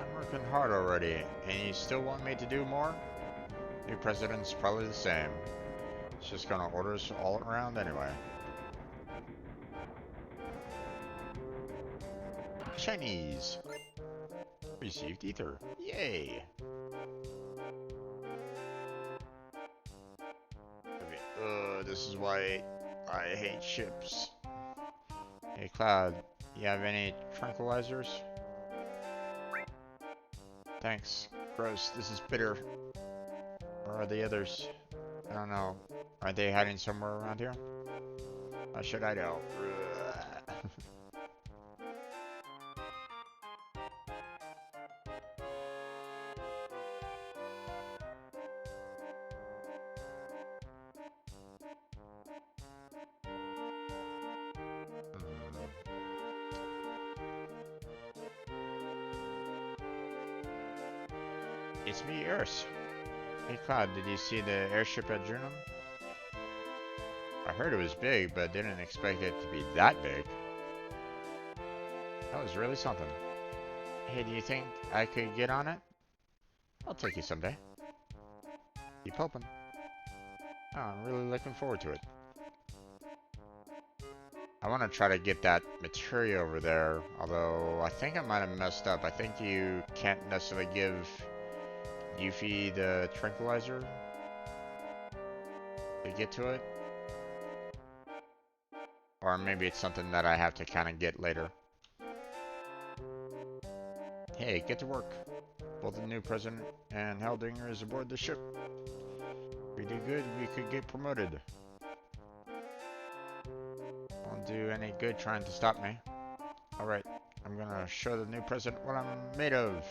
I'm working hard already, and you still want me to do more? New president's probably the same. It's just gonna order us all around anyway. Chinese. Received ether. Yay! This is why I hate ships. Hey, Cloud, you have any tranquilizers? Thanks. Gross, this is bitter. Where are the others? I don't know. Are they hiding somewhere around here? How should I know? It's me, Earth. Hey Cloud, did you see the airship at Junon? I heard it was big, but didn't expect it to be that big. That was really something. Hey, do you think I could get on it? I'll take you someday. Keep hoping. Oh, I'm really looking forward to it. I want to try to get that materia over there, although I think I might have messed up. I think you can't necessarily give Yuffie the tranquilizer to get to it. Or maybe it's something that I have to kind of get later. Hey, get to work. Both the new president and Heldinger is aboard the ship. If we do good, we could get promoted. Won't do any good trying to stop me. Alright, I'm gonna show the new president what I'm made of.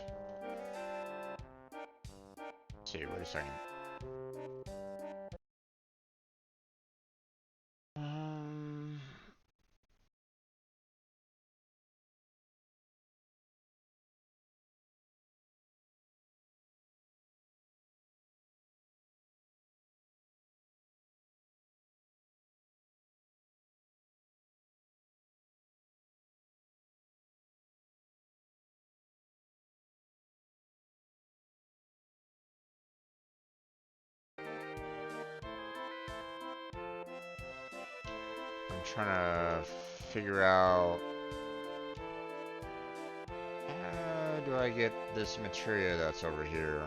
Let's see, wait a second. Um, I'm trying to figure out how do I get this materia that's over here.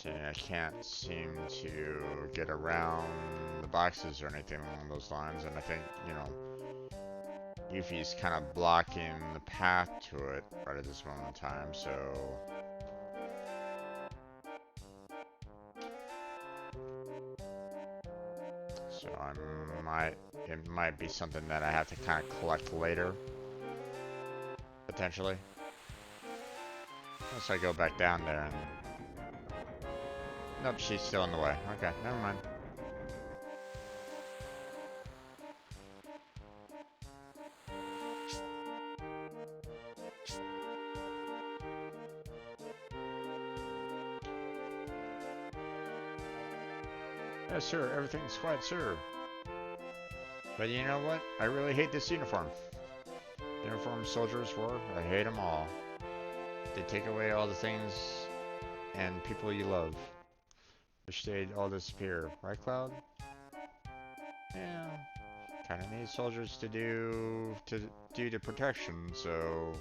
See, I can't seem to get around the boxes or anything along those lines, and I think, you know, Yuffie's kind of blocking the path to it right at this moment in time, so... So it might be something that I have to kind of collect later, potentially. Unless I go back down there and... Nope, she's still in the way. Okay, never mind. Yes, sir. Everything's quiet, sir. But you know what? I really hate this uniform. Uniform soldiers were. I hate them all. They take away all the things and people you love. Wish they'd all disappear. Right, Cloud? Yeah. Kind of need soldiers to do the protection, so...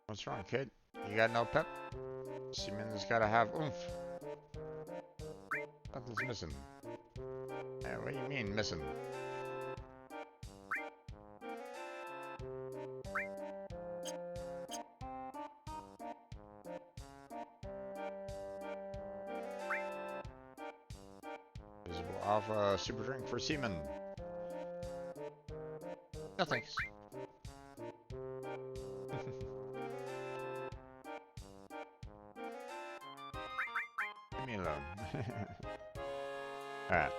What's wrong, kid? You got no pep? Seaman's gotta have oomph. Nothing's missing. What do you mean, missing? Visible alpha super drink for seamen. No thanks. Leave me alone. Alright.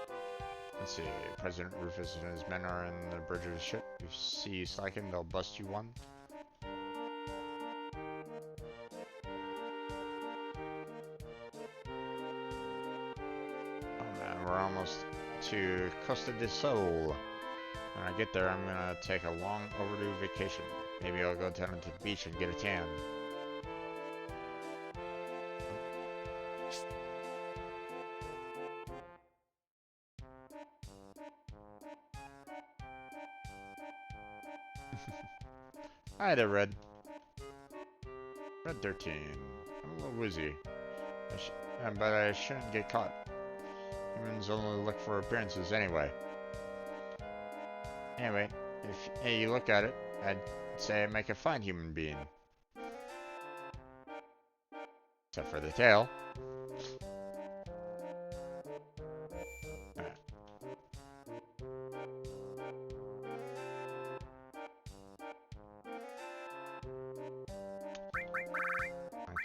Let's see. President Rufus and his men are in the bridge of the ship. If you see you slacking, they'll bust you one. Oh man, we're almost to Costa del Sol. When I get there, I'm gonna take a long overdue vacation. Maybe I'll go down to the beach and get a tan. Hi there, Red. Red 13. I'm a little woozy. But I shouldn't get caught. Humans only look for appearances anyway. Anyway, if you look at it, I'd say I make a fine human being. Except for the tail.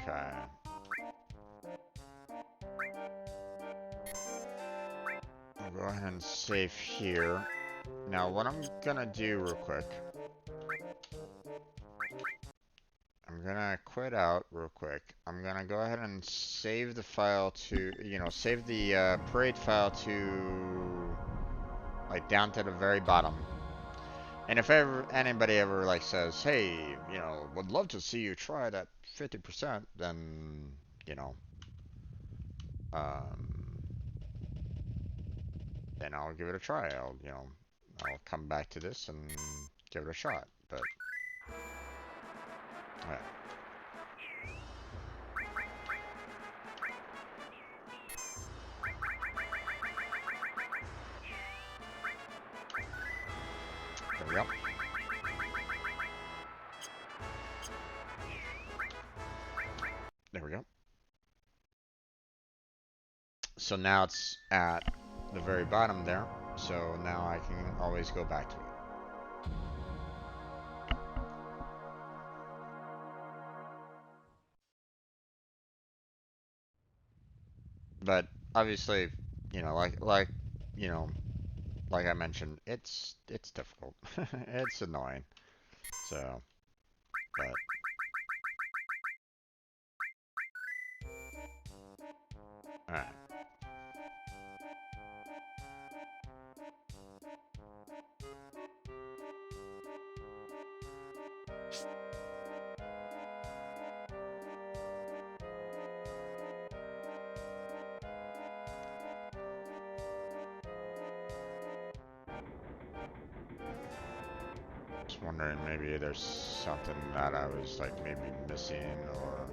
Okay. I'll go ahead and save here. Now, what I'm gonna do real quick, I'm gonna quit out real quick. I'm gonna go ahead and save the file to, save the parade file to, like, down to the very bottom. And if ever anybody ever, like, says, hey, would love to see you try that 50%, then, um, then I'll give it a try. I'll come back to this and give it a shot. But, alright. There we go. There we go. So now it's at the very bottom there. So now I can always go back to it. But obviously, like I mentioned, it's difficult. It's annoying. So, but all right. was wondering maybe there's something that I was like maybe missing or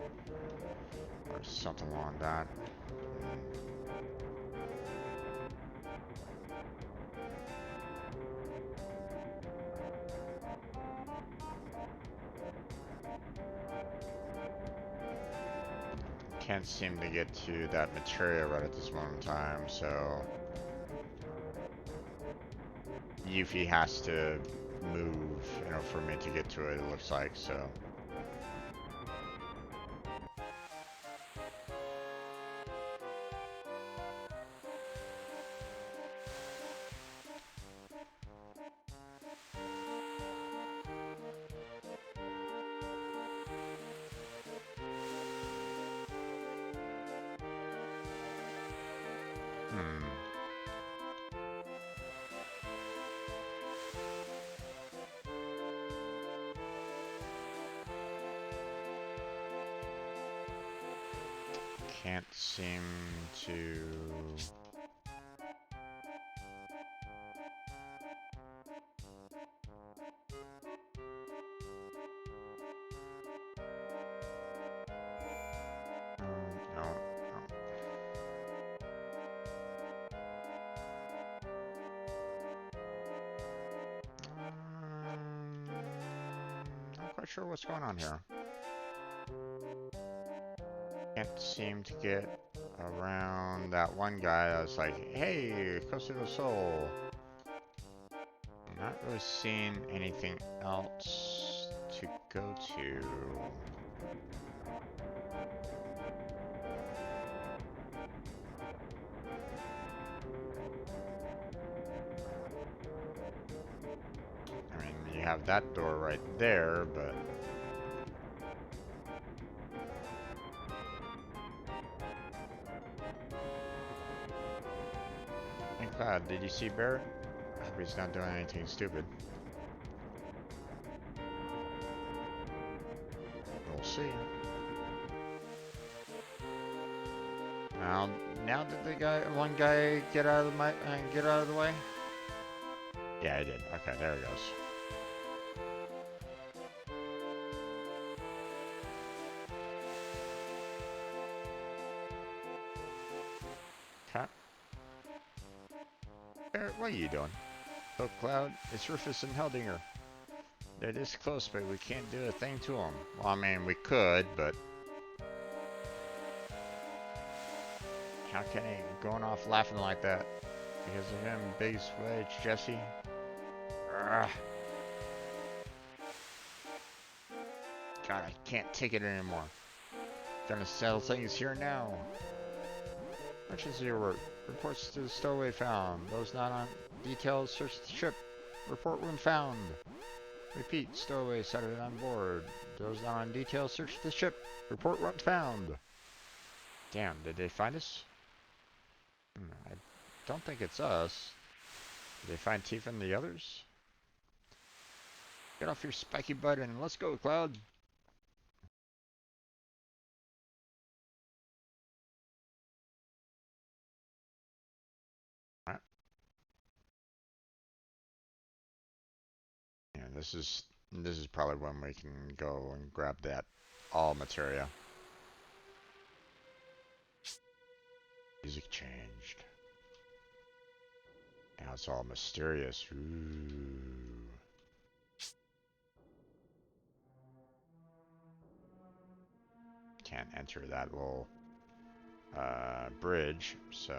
something along that. Can't seem to get to that material right at this moment in time, so Yuffie has to move, you know, for me to get to it, it looks like, so. Can't seem to... no. Not quite sure what's going on here. Can't seem to get around that one guy that was like, hey, close to the soul. I'm not really seeing anything else to go to. I mean, you have that door right there, but... Hey, Cloud, did you see Barrett? I hope he's not doing anything stupid. We'll see. Now did one guy get out of the way? Yeah, he did. Okay, there he goes. Okay. Barrett, what are you doing? Look, Cloud, it's Rufus and Heldinger. They're this close, but we can't do a thing to them. Well, I mean, we could, but... How can he going off laughing like that? Because of him, Big Switch, Jesse? Ugh. God, I can't take it anymore. Gonna settle things here now. Emergency alert. Reports to the stowaway found. Those not on details, search the ship. Report when found. Repeat, stowaway sighted on board. Those not on details, search the ship. Report when found. Damn, did they find us? I don't think it's us. Did they find Tifa and the others? Get off your spiky butt and let's go, Cloud. Alright. Yeah, this is probably when we can go and grab that all materia. Music changed. Now it's all mysterious. Ooh. Can't enter that little bridge, so.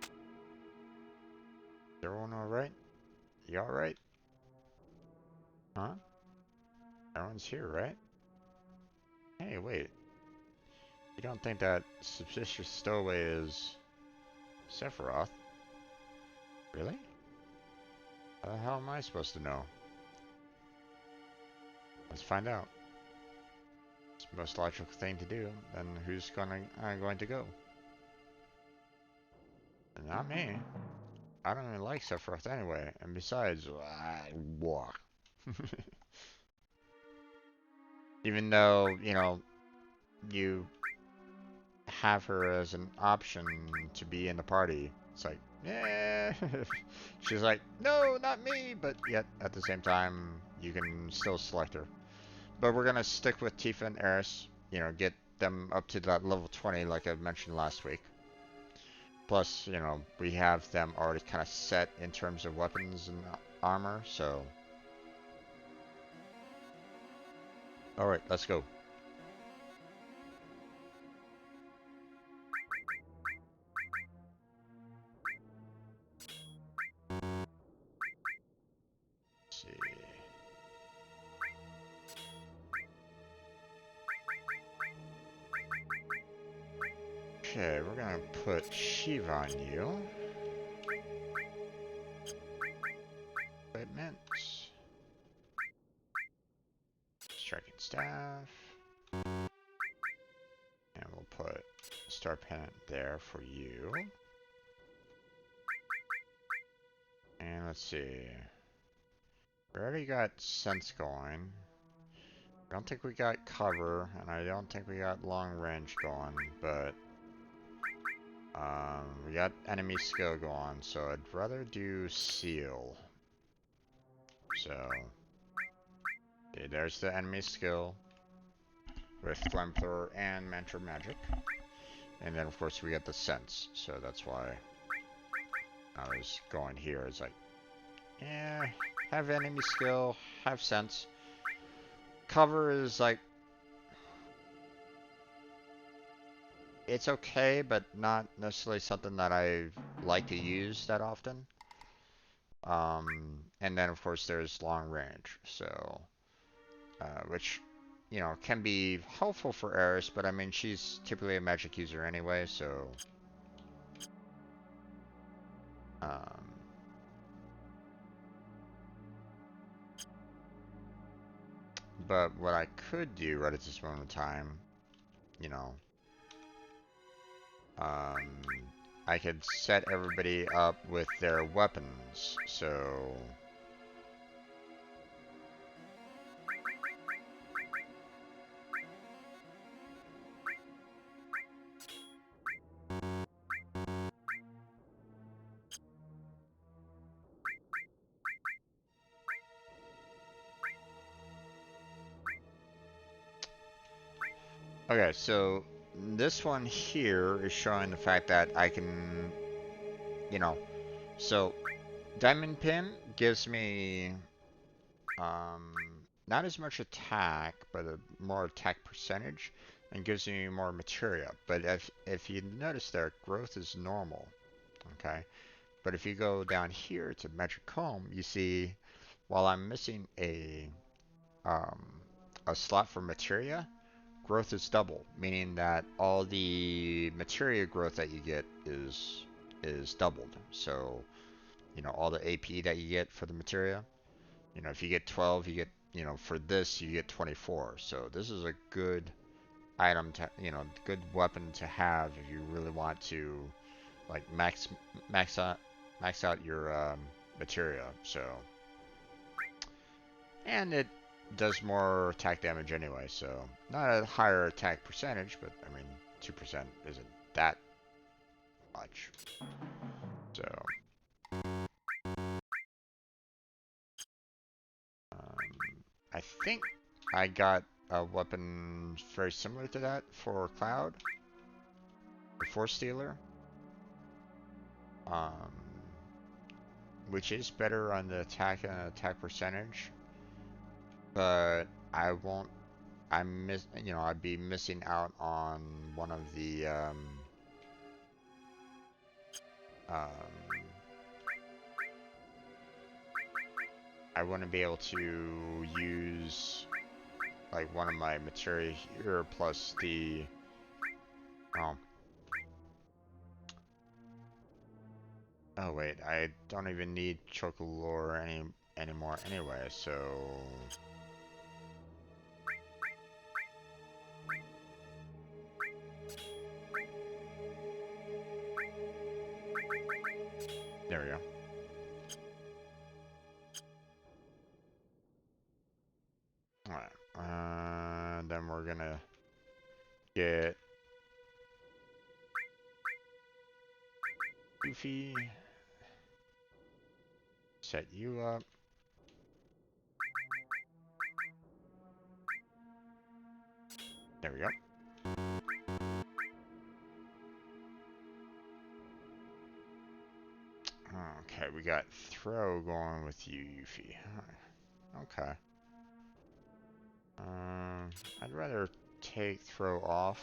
Is everyone alright? You alright? Huh? Everyone's here, right? Hey, wait. You don't think that suspicious stowaway is Sephiroth? Really? How the hell am I supposed to know? Let's find out. It's the most logical thing to do. Then who's going to go? Not me. I don't even like Sephiroth anyway. And besides, even though, you know, you have her as an option to be in the party, It's like, yeah. She's like, no, not me. But yet, at the same time, you can still select her. But we're gonna stick with Tifa and Eris. You know, get them up to that level 20, like I mentioned last week. Plus, you know, we have them already kind of set in terms of weapons and armor. So, all right, let's go. Let's see. Okay, we're gonna put Shiva on you. Equipment. Striking staff. And we'll put Star Pennant there for you. And let's see. We already got Sense going. I don't think we got cover, and I don't think we got long range going, but we got enemy skill going, so I'd rather do seal. So, okay, there's the enemy skill with flamethrower and mentor magic. And then of course we got the sense, so that's why I was going here. It's like, yeah, have enemy skill, have sense. Cover is like, it's okay, but not necessarily something that I like to use that often. And then of course there's long range, so which you know can be helpful for Eris, but I mean she's typically a magic user anyway, so um, but what I could do right at this moment in time, you know, um, I could set everybody up with their weapons, so okay, so this one here is showing the fact that I can, you know, so Diamond Pin gives me um, not as much attack, but a more attack percentage, and gives me more materia. But if you notice there, growth is normal, okay? But if you go down here to Magic Comb, you see, while I'm missing um, a slot for materia, growth is double, meaning that all the materia growth that you get is doubled. So, you know, all the AP that you get for the materia, you know, if you get 12, you get, you know, for this you get 24. So this is a good item to, you know, good weapon to have if you really want to like max out max out your materia. So, and it does more attack damage anyway, so not a higher attack percentage, but I mean 2% isn't that much. So I think I got a weapon very similar to that for Cloud, the Force Stealer, um, which is better on the attack and attack percentage, but I won't. You know, I'd be missing out on one of the um, I wouldn't be able to use like one of my materia here plus the oh oh wait, I don't even need Chocolore anymore anyway, so there we go. Alright. Then we're gonna get Yuffie. Set you up. There we go. Okay, we got throw going with you, Yuffie. Okay. I'd rather take throw off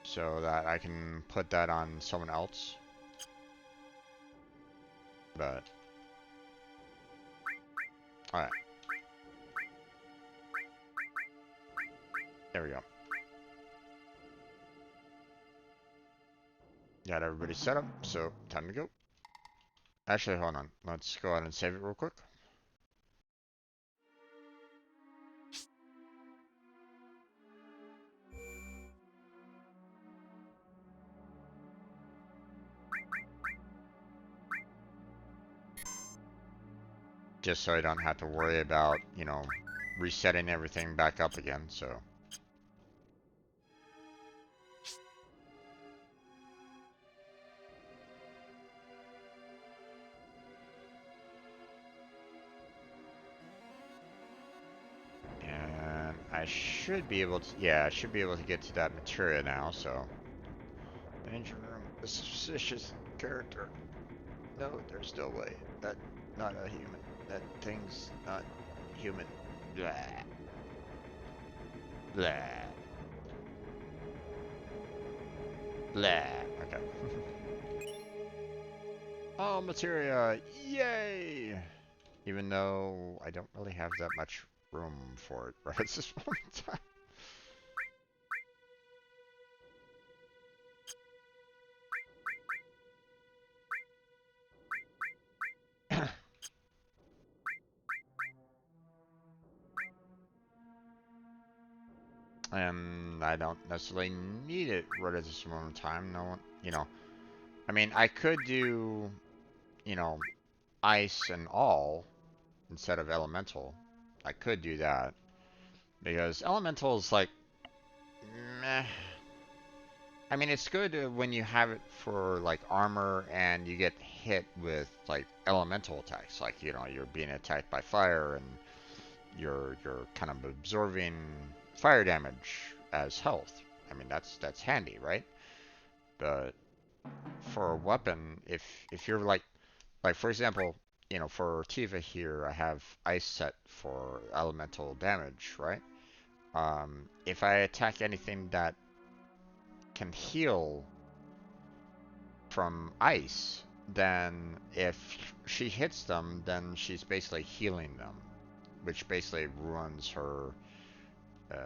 so that I can put that on someone else. But alright. There we go. Got everybody set up, so time to go. Actually, hold on. Let's go ahead and save it real quick. Just so I don't have to worry about, you know, resetting everything back up again, so. And I should be able to, yeah, I should be able to get to that materia now, so. Danger room, a suspicious character. No, there's no way. That, not a human. That thing's not human. Blah. Blah. Blah. Okay. Oh, materia! Yay! Even though I don't really have that much room for it right at this moment in time. And I don't necessarily need it right at this moment in time. No one, you know. I mean, I could do, you know, ice and all instead of elemental. I could do that. Because elemental is like, meh. I mean, it's good when you have it for like armor and you get hit with like elemental attacks. Like, you know, you're being attacked by fire and you're kind of absorbing fire damage as health. I mean, that's handy, right? But for a weapon, if you're like for example, you know, for Tiva here, I have ice set for elemental damage, right? If I attack anything that can heal from ice, then if she hits them, then she's basically healing them, which basically uh,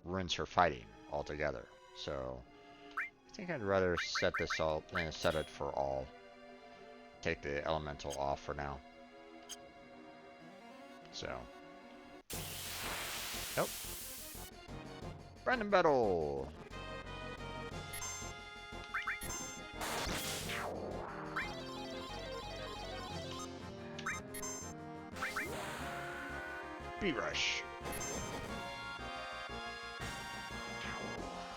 ruins her fighting altogether. So I think I'd rather set this all and set it for all. Take the elemental off for now. So, nope. Random battle. B-Rush.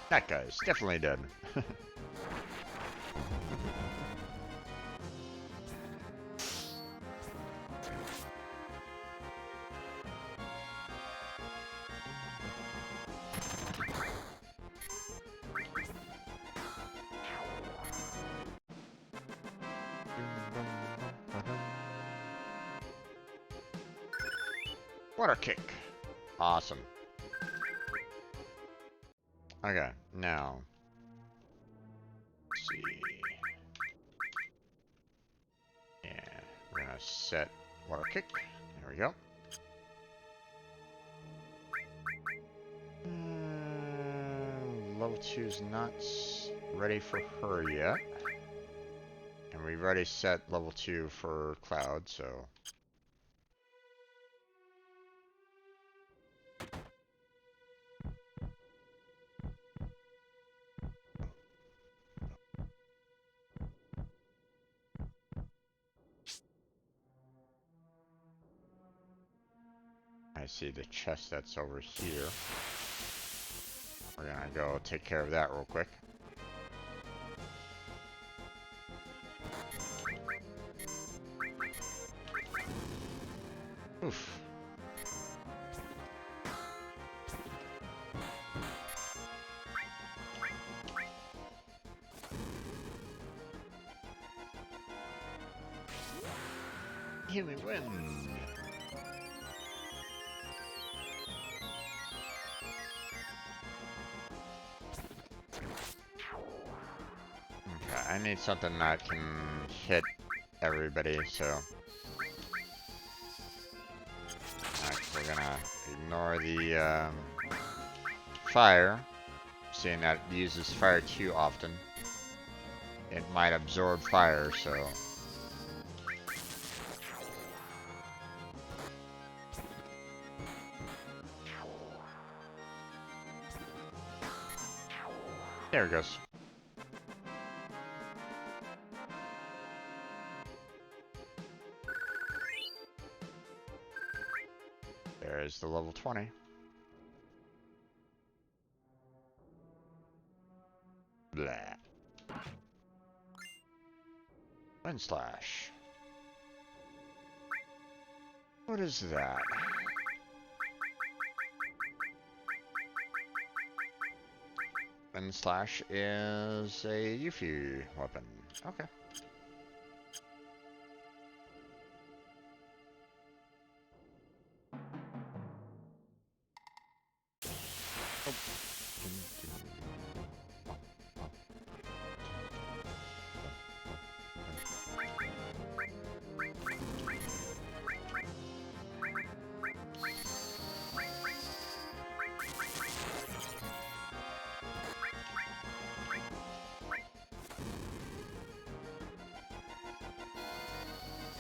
That guy's definitely dead. Water kick. Awesome. Okay, now. Let's see. Yeah, we're gonna set water kick. There we go. Level 2's not ready for her yet. And we've already set level 2 for Cloud, so. I see the chest that's over here. We're gonna go take care of that real quick. Oof. Healing wind. Okay, I need something that can hit everybody, so we're gonna ignore the fire, seeing that it uses fire too often. It might absorb fire, so there it goes. There's the level 20. Blah. Wind slash. What is that? Wind slash is a Yuffie weapon. Okay.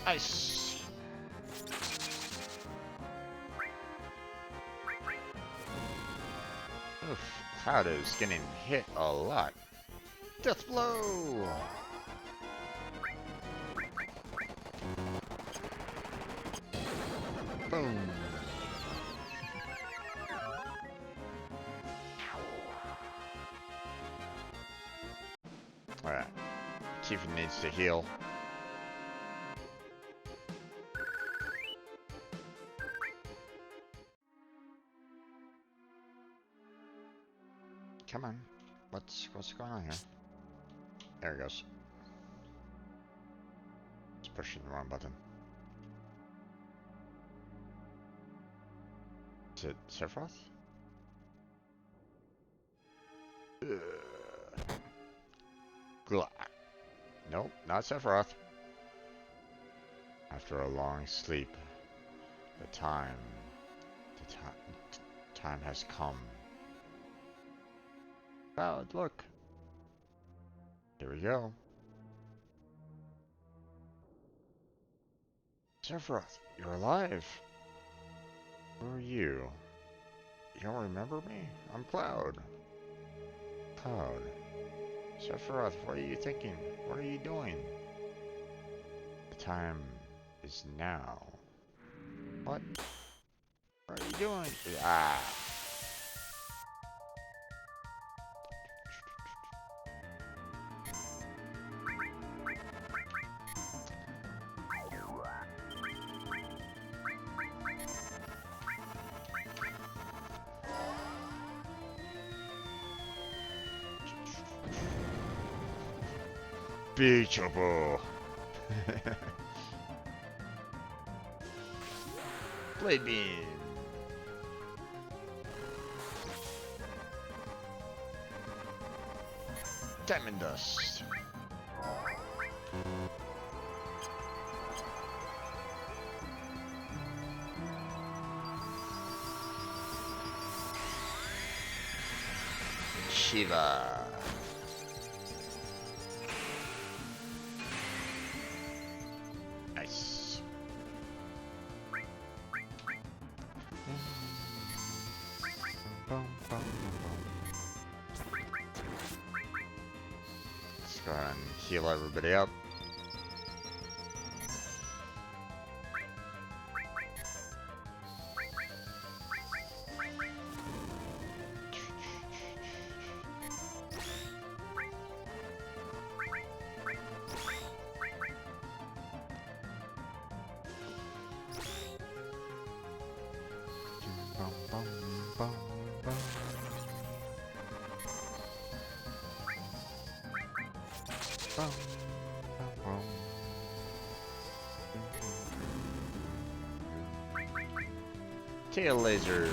Nice. Oof. Cloud is getting hit a lot. Death blow. Boom. Alright. Tifa needs to heal. Come on. What's going on here? There it goes. It's pushing the wrong button. Is it Sephiroth? Glah. Nope, not Sephiroth. After a long sleep, the time has come. Cloud, look. Here we go. Sephiroth, you're alive. Who are you? You don't remember me? I'm Cloud. Cloud. Sephiroth, what are you thinking? What are you doing? The time is now. What? What are you doing? Ah. Beachable. Blade beam. Diamond dust. Shiva. Nice. Let's go ahead and heal everybody up. Bum, bum, bum. Tail laser.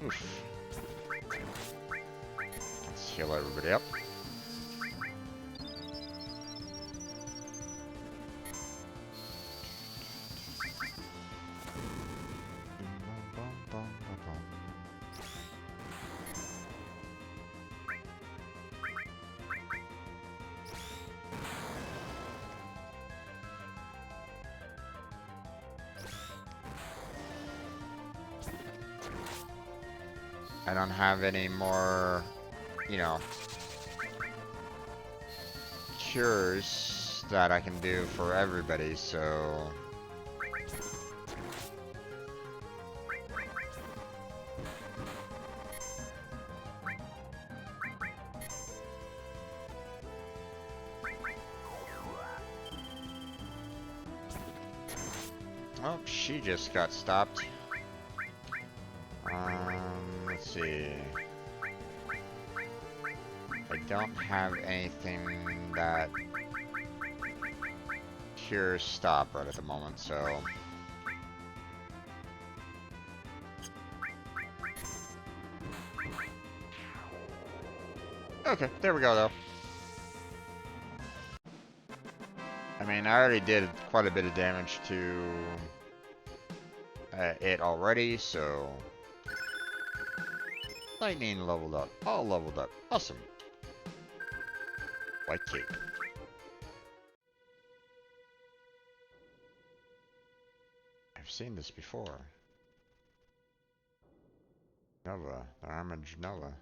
Oof. Let's heal everybody up. I don't have any more, you know, cures that I can do for everybody, so... Oh, she just got stopped. Let's see. I don't have anything that cures stop right at the moment, so... Okay, there we go, though. I mean, I already did quite a bit of damage to it already, so... Lightning leveled up. All leveled up. Awesome. White cape. I've seen this before. Nova. The armored Genova.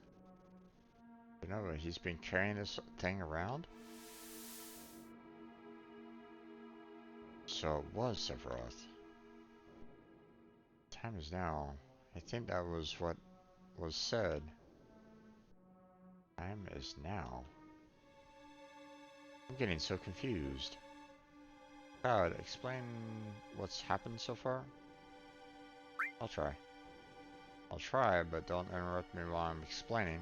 Genova, he's been carrying this thing around? So it was Sephiroth. Time is now. I think that was what was said. Time is now. I'm getting so confused. God, explain what's happened so far? I'll try. I'll try, but don't interrupt me while I'm explaining.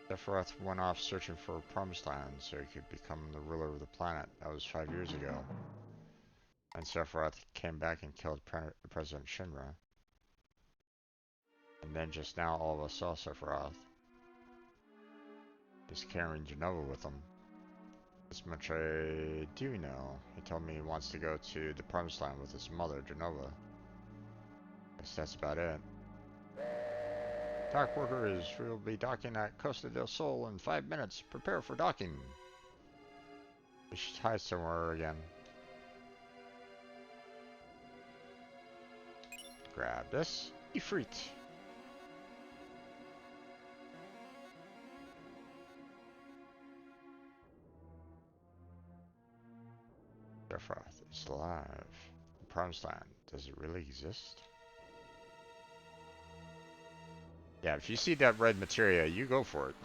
Sephiroth went off searching for a promised land so he could become the ruler of the planet. That was 5 years ago. And Sephiroth came back and killed President Shinra. And then just now all of us saw Sephiroth. He's carrying Genova with him. This much I do know. He told me he wants to go to the promised land with his mother, Genova. Guess that's about it. Dock workers will be docking at Costa del Sol in 5 minutes. Prepare for docking. We should hide somewhere again. Grab this. Ifrit. Sephiroth is alive. The promised land. Does it really exist? Yeah, if you see that red materia, you go for it.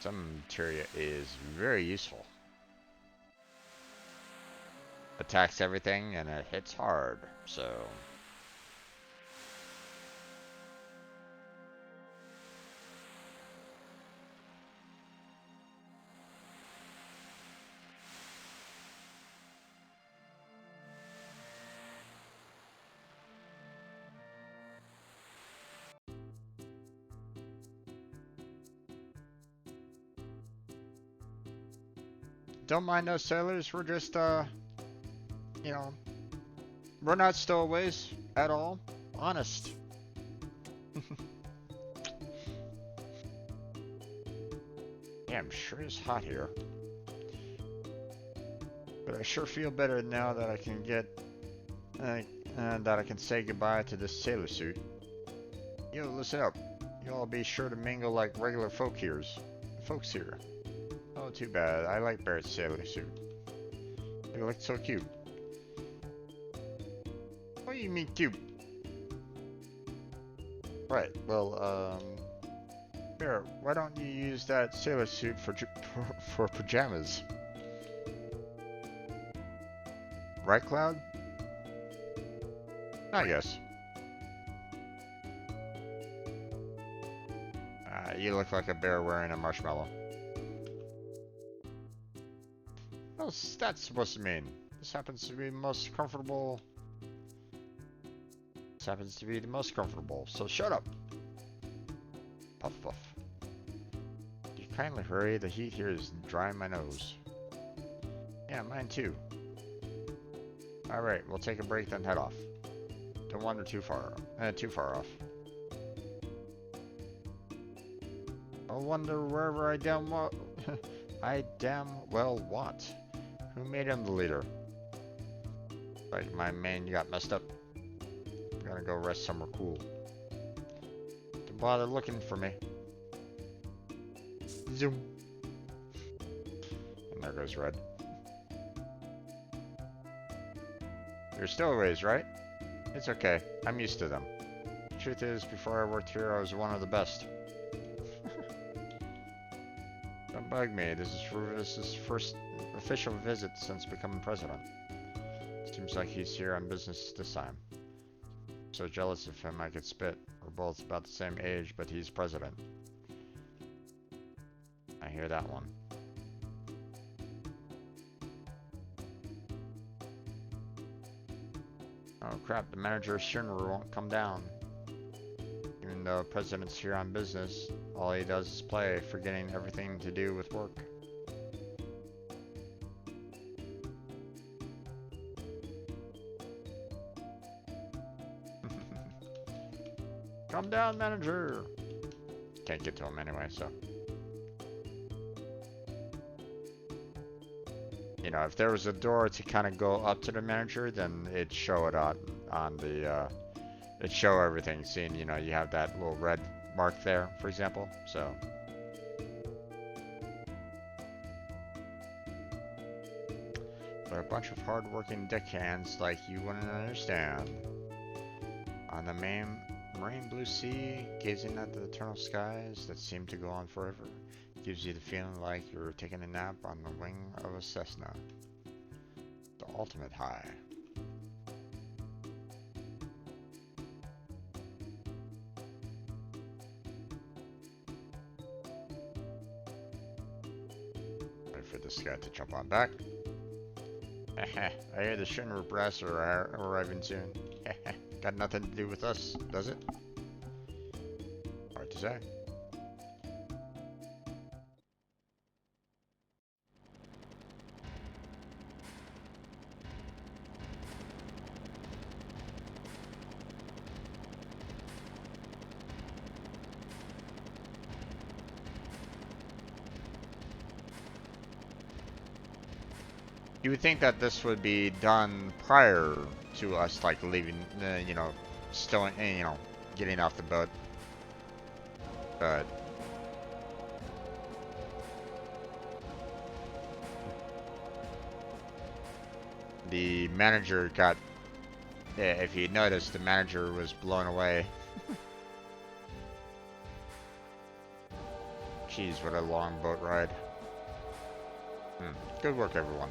Some materia is very useful. Attacks everything and it hits hard, so... Don't mind us sailors, we're just, you know, we're not stowaways at all. Honest. Yeah, I'm sure it's hot here. But I sure feel better now that I can get, that I can say goodbye to this sailor suit. Yo, listen up. You all be sure to mingle like regular folks here. Oh, too bad. I like Barrett's sailor suit. They look so cute. What do you mean cute? Right, well, Barrett, why don't you use that sailor suit for pajamas? Right, Cloud? I guess. You look like a bear wearing a marshmallow. What's that supposed to mean? This happens to be most comfortable. This happens to be the most comfortable, so shut up. Puff puff. Do you kindly hurry? The heat here is drying my nose. Yeah, mine too. Alright, we'll take a break then head off. Don't wander too far off. I wonder wherever I damn well I damn well want. Who made him the leader? Like my man got messed up. I'm gonna go rest somewhere cool. Don't bother looking for me. Zoom. And there goes Red. You're stowaways, right? It's okay. I'm used to them. Truth is, before I worked here, I was one of the best. Don't bug me. This is his first official visit since becoming president. Seems like he's here on business this time. So jealous of him I could spit. We're both about the same age, but he's president. I hear that one. Oh crap, the manager of Shinru won't come down. Even though president's here on business, all he does is play, forgetting everything to do with work. Come down, manager! Can't get to him anyway, so. You know, if there was a door to kind of go up to the manager, then it'd show it on the, it'd show everything. Seeing, you know, you have that little red mark there, for example, so. But a bunch of hard-working deckhands like you wouldn't understand. On the marine blue sea, gazing at the eternal skies that seem to go on forever, gives you the feeling like you're taking a nap on the wing of a Cessna. The ultimate high. Wait for this guy to jump on back. I hear the Shinru brass are arriving soon. Got nothing to do with us, does it? Hard to say. You would think that this would be done prior to us, like, leaving, you know, still, you know, getting off the boat. But the manager got, yeah, if you noticed, the manager was blown away. Jeez, what a long boat ride. Good work, everyone.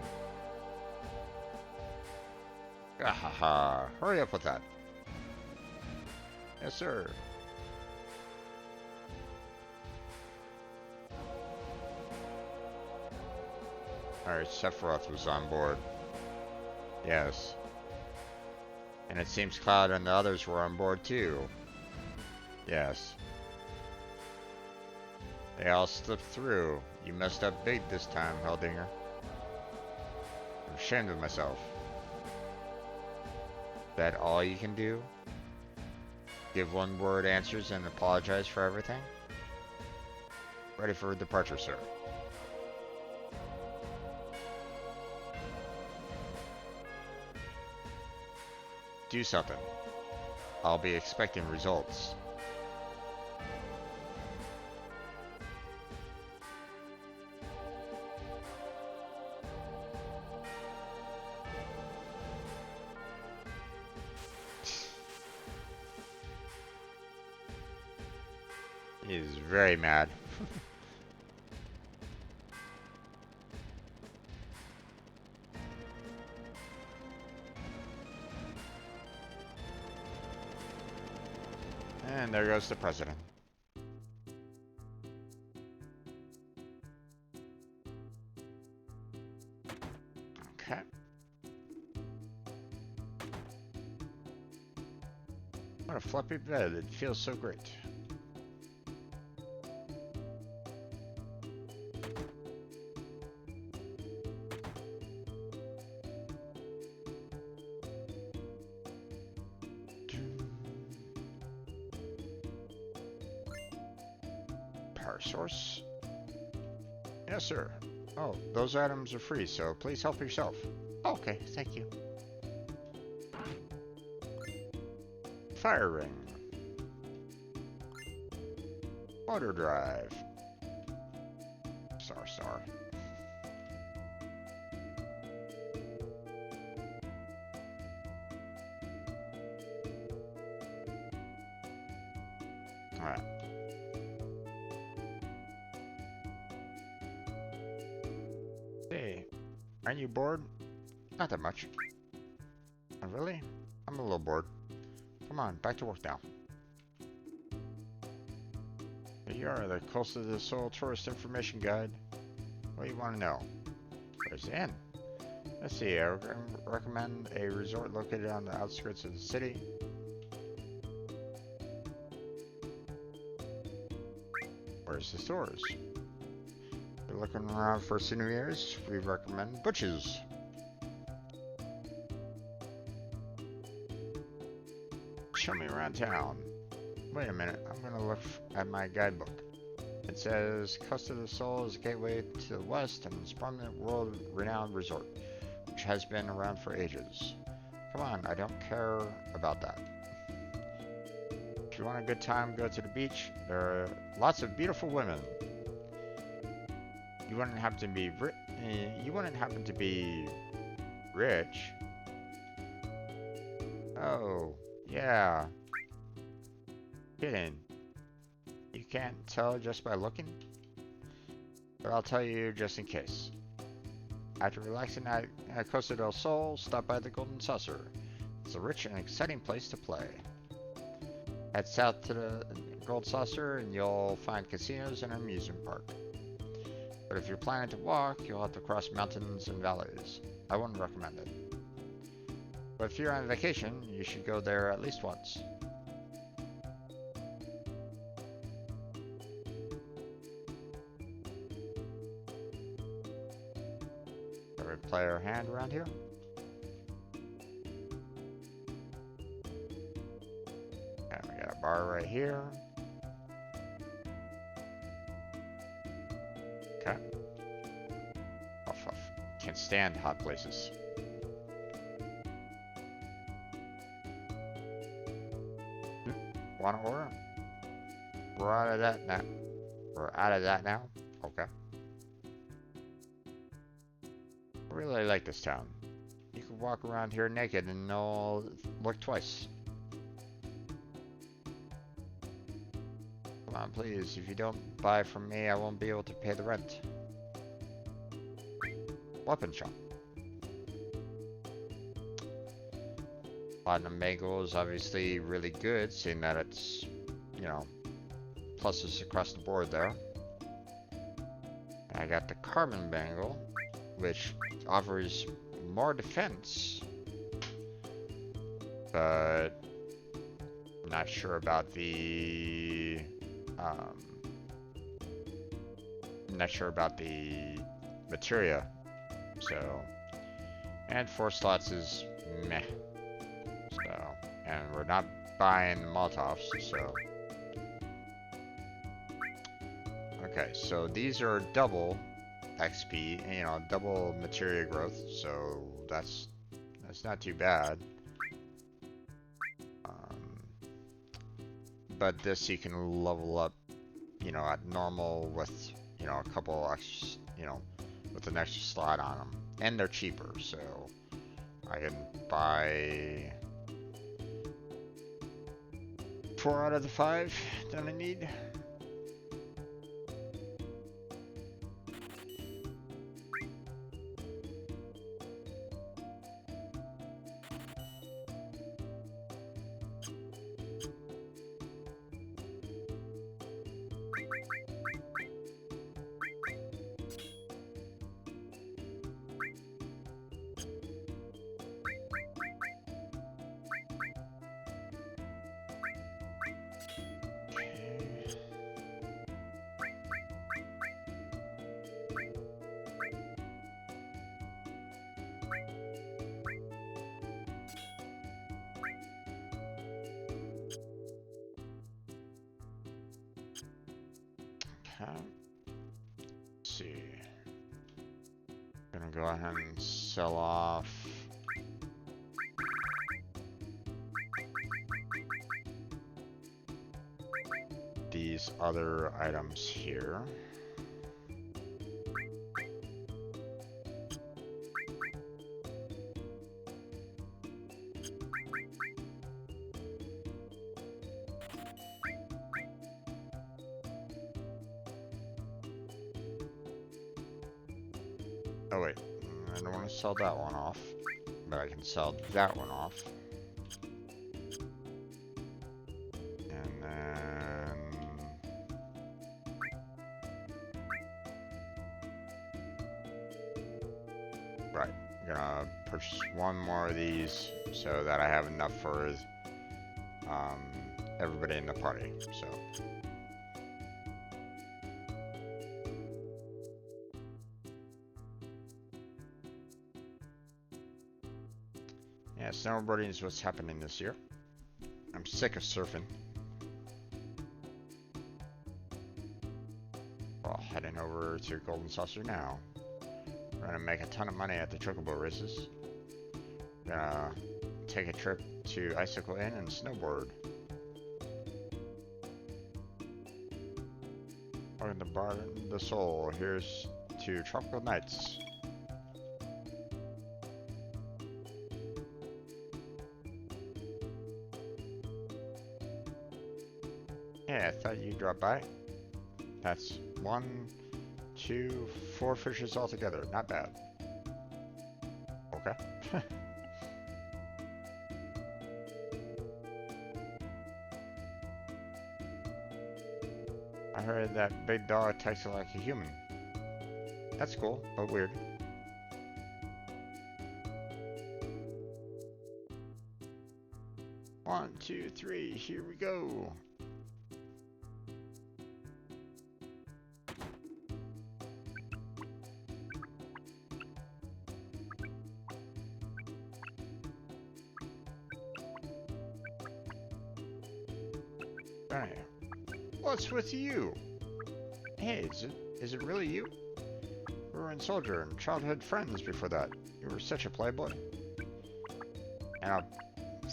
Ahaha, hurry up with that. Yes, sir. Alright, Sephiroth was on board. Yes. And it seems Cloud and the others were on board too. Yes. They all slipped through. You messed up big this time, Heldinger. I'm ashamed of myself. That all you can do? Give one-word answers and apologize for everything? Ready for departure, sir. Do something. I'll be expecting results. He is very mad. And there goes the president. fluffy bed. It feels so great. Power source. Yes, sir. Oh, those items are free, so please help yourself. Okay, thank you. Fire ring. Motor drive. Star. Alright. Hey, aren't you bored? Not that much. Oh, really? I'm a little bored. Come on, back to work now. Here you are, the Coast of the Soul Tourist Information Guide. What do you want to know? Where's the inn? Let's see, I recommend a resort located on the outskirts of the city. Where's the stores? If you're looking around for souvenirs, we recommend Butch's. Show me around town. Wait a minute, I'm gonna look at my guidebook. It says Coast of the Soul is a gateway to the west and is a prominent world-renowned resort, which has been around for ages. Come on, I don't care about that. If you want a good time, go to the beach. There are lots of beautiful women. You wouldn't happen to be rich. Oh, yeah. Kidding. You can't tell just by looking? But I'll tell you just in case. After relaxing at Costa del Sol, stop by the Golden Saucer. It's a rich and exciting place to play. Head south to the Gold Saucer and you'll find casinos and an amusement park. But if you're planning to walk, you'll have to cross mountains and valleys. I wouldn't recommend it. But if you're on vacation, you should go there at least once. Shall we play our hand around here? And we got a bar right here. Okay. Can't stand hot places. Want to order? We're out of that now. We're out of that now? Okay. I really like this town. You can walk around here naked and no look twice. Come on, please. If you don't buy from me, I won't be able to pay the rent. Weapon shop. Platinum Mango is obviously really good, seeing that it's, you know, pluses across the board there. I got the Carbon Bangle, which offers more defense, but I'm not sure about the materia. So, and 4 slots is meh. So, and we're not buying Molotovs, so. Okay, so these are double XP, you know, double materia growth, so that's not too bad. But this you can level up, you know, at normal with, you know, a couple extra, you know, with an extra slot on them, and they're cheaper, so I can buy 4 out of the 5 that I need. Let's see. Gonna go ahead and sell off these other items here. Oh wait, I don't want to sell that one off, but I can sell that one off. And then... Right, I'm gonna purchase one more of these so that I have enough for everybody in the party, so... Yeah, snowboarding is what's happening this year. I'm sick of surfing. Well, heading over to Golden Saucer now. We're gonna make a ton of money at the Chocobo races. Gonna take a trip to Icicle Inn and snowboard. Welcome to Bar the Soul. Here's to Tropical Nights. Yeah, I thought you'd drop by. That's 1, 2, 4 fishes altogether. Not bad. Okay. I heard that big dog tasted like a human. That's cool, but weird. One, two, three, here we go. Alright. What's with you? Hey, is it really you? We were in Soldier and childhood friends before that. You were such a playboy. And a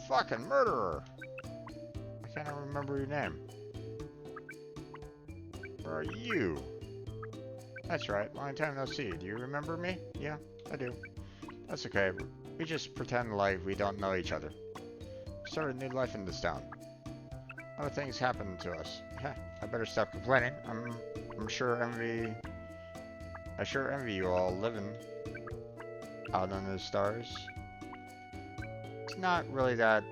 fucking murderer! I can't even remember your name. Where are you? That's right, long time no see. Do you remember me? Yeah, I do. That's okay. We just pretend like we don't know each other. We started a new life in this town. A lot of things happened to us. I better stop complaining. I sure envy you all living out under the stars. It's not really that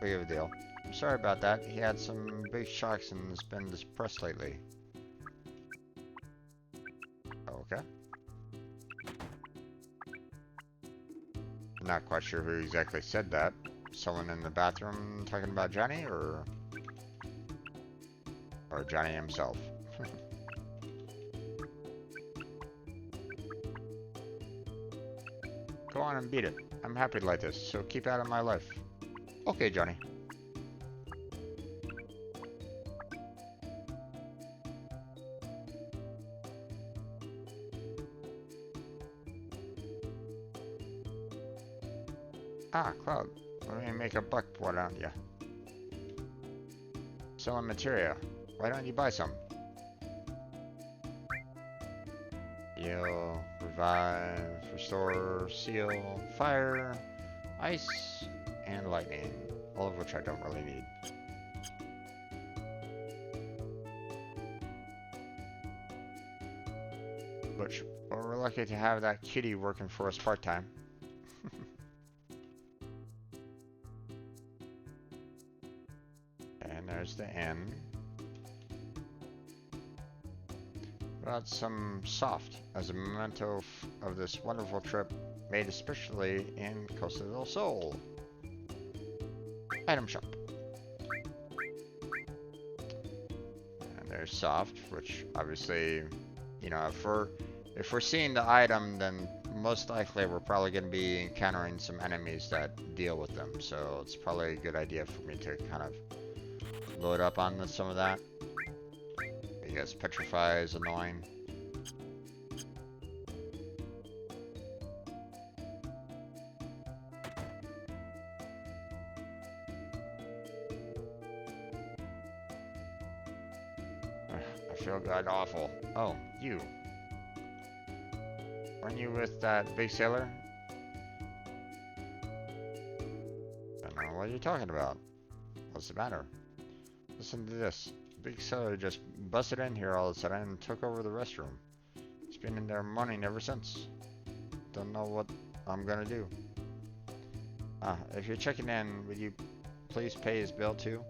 big of a deal. I'm sorry about that. He had some big shocks and has been depressed lately. Okay. Not quite sure who exactly said that. Someone in the bathroom talking about Johnny, or Johnny himself? Go on and beat it. I'm happy like this, so keep out of my life. Okay, Johnny. Ah, Cloud. Let me make a buck, why don't ya? Selling materia. Why don't you buy some? Heal, revive, restore, seal, fire, ice, and lightning. All of which I don't really need. But we're lucky to have that kitty working for us part-time. And there's the inn. Got some soft as a memento of this wonderful trip made especially in Costa del Sol. Item shop. And there's soft, which obviously, you know, if we're seeing the item, then most likely we're probably going to be encountering some enemies that deal with them. So it's probably a good idea for me to kind of load up on some of that. I guess petrify is annoying. I feel god awful. Oh, you. Weren't you with that big sailor? I don't know what you're talking about. What's the matter? Listen to this. Big sailor just busted in here all of a sudden and took over the restroom. He's been in there moaning ever since. Don't know what I'm gonna do. If you're checking in, would you please pay his bill too?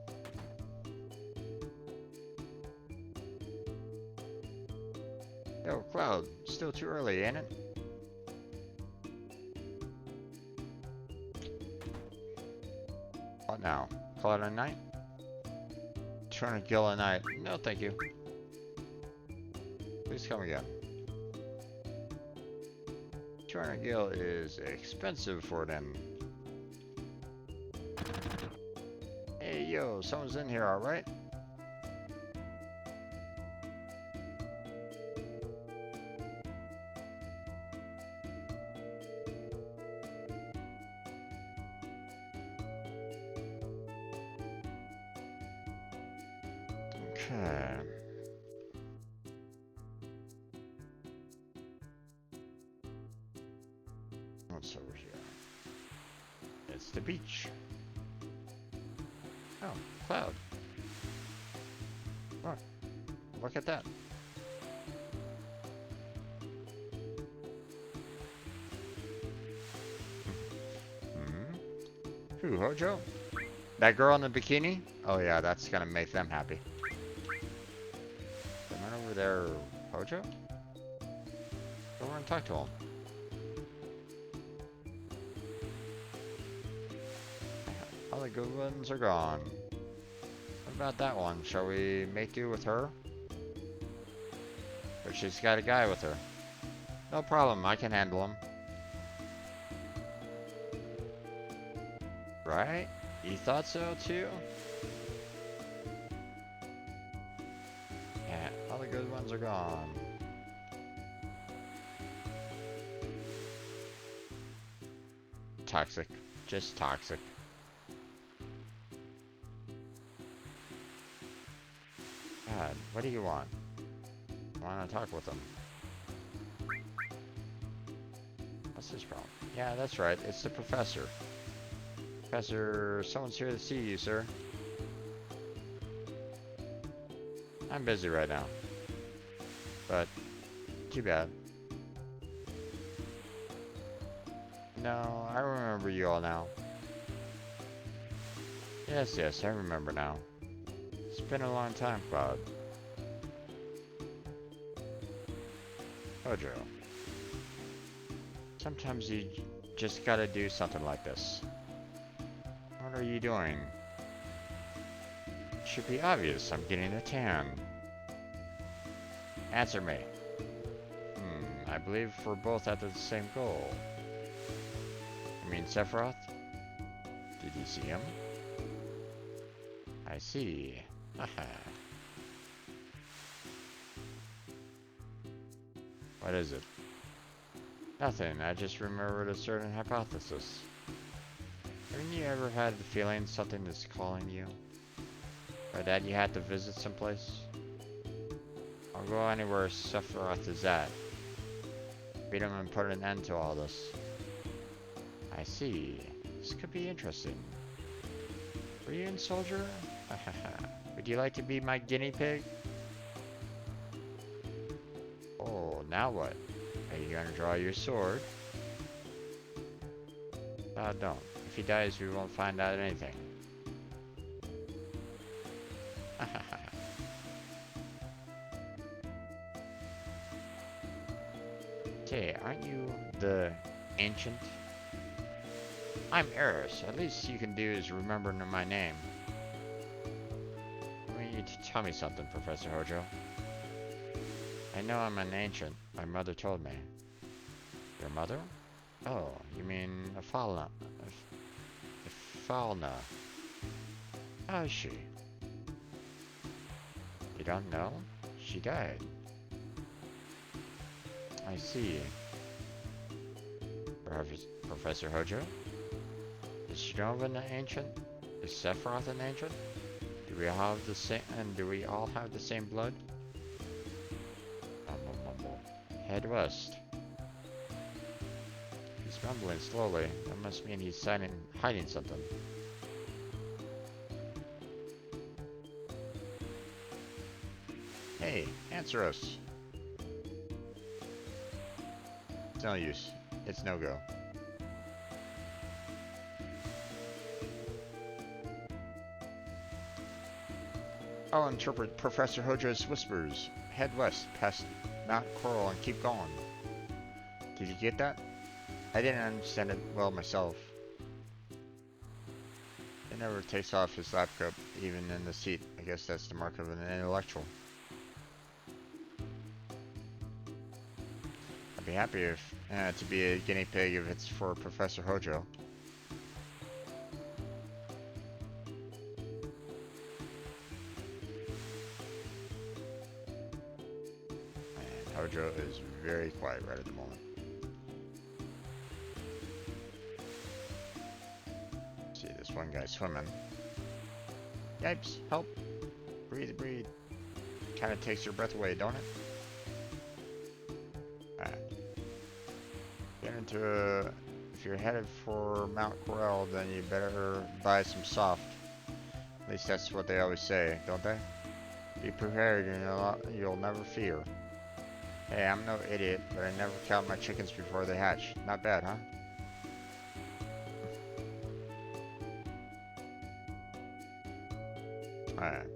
Yo, Cloud, still too early, ain't it? What now? Call it a night? 200 gil a night. No, thank you. Please come again. 200 gil is expensive for them. Hey, yo, someone's in here, alright? Okay. What's over here? It's the beach. Oh, Cloud. Look at that. Who, Hojo? That girl in the bikini? Oh yeah, that's gonna make them happy. Run over there, Hojo? Go over and talk to him. All the good ones are gone. What about that one? Shall we make do with her? But she's got a guy with her. No problem, I can handle him. Right? You thought so too? Yeah, all the good ones are gone. Toxic. Just toxic. God, what do you want? I want to talk with him. What's his problem? Yeah, that's right. It's the professor. Professor, someone's here to see you, sir. I'm busy right now. But, too bad. No, I remember you all now. Yes, I remember now. It's been a long time, Cloud. Hojo. Sometimes you just gotta do something like this. What are you doing? It should be obvious, I'm getting a tan. Answer me. I believe we're both after the same goal. You mean Sephiroth? Did you see him? I see. Haha. What is it? Nothing, I just remembered a certain hypothesis. Haven't you ever had the feeling something is calling you? Or that you had to visit someplace? I'll go anywhere Sephiroth is at. Beat him and put an end to all this. I see. This could be interesting. Were you in Soldier? Would you like to be my guinea pig? Oh, now what? Are you gonna draw your sword? Don't. If he dies, we won't find out anything. Hey, aren't you the ancient? I'm Eris. At least you can do is remember my name. I want you to tell me something, Professor Hojo. I know I'm an ancient. My mother told me. Your mother? Oh, you mean a Falna. A Falna. How is she? You don't know? She died. I see. Professor Hojo? Is she of an ancient? Is Sephiroth an ancient? Do we have the same? And do we all have the same blood? Head west. He's mumbling slowly. That must mean he's hiding something. Hey, answer us. It's no use. It's no go. I'll interpret Professor Hojo's whispers. Head west, past Mount Coral, and keep going. Did you get that? I didn't understand it well myself. He never takes off his lab coat, even in the seat. I guess that's the mark of an intellectual. I'd be happy if to be a guinea pig if it's for Professor Hojo. And Hojo is very quiet right at the moment. See this one guy swimming. Yipes! Help! Breathe, breathe. Kind of takes your breath away, don't it? Get into a... If you're headed for Mount Coral, then you better buy some soft. At least that's what they always say, don't they? Be prepared and you'll never fear. Hey, I'm no idiot, but I never count my chickens before they hatch. Not bad, huh? Alright.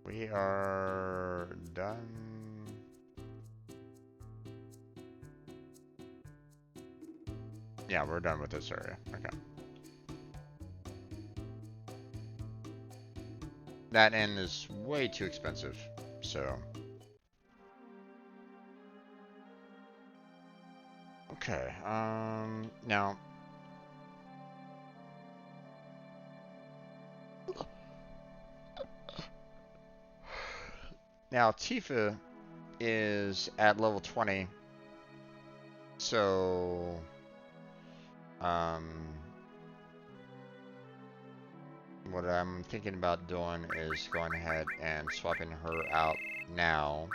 We are done. Yeah, we're done with this area. Okay. That inn is way too expensive, so... Okay, now... Now, Tifa is at level 20, so... What I'm thinking about doing is going ahead and swapping her out now.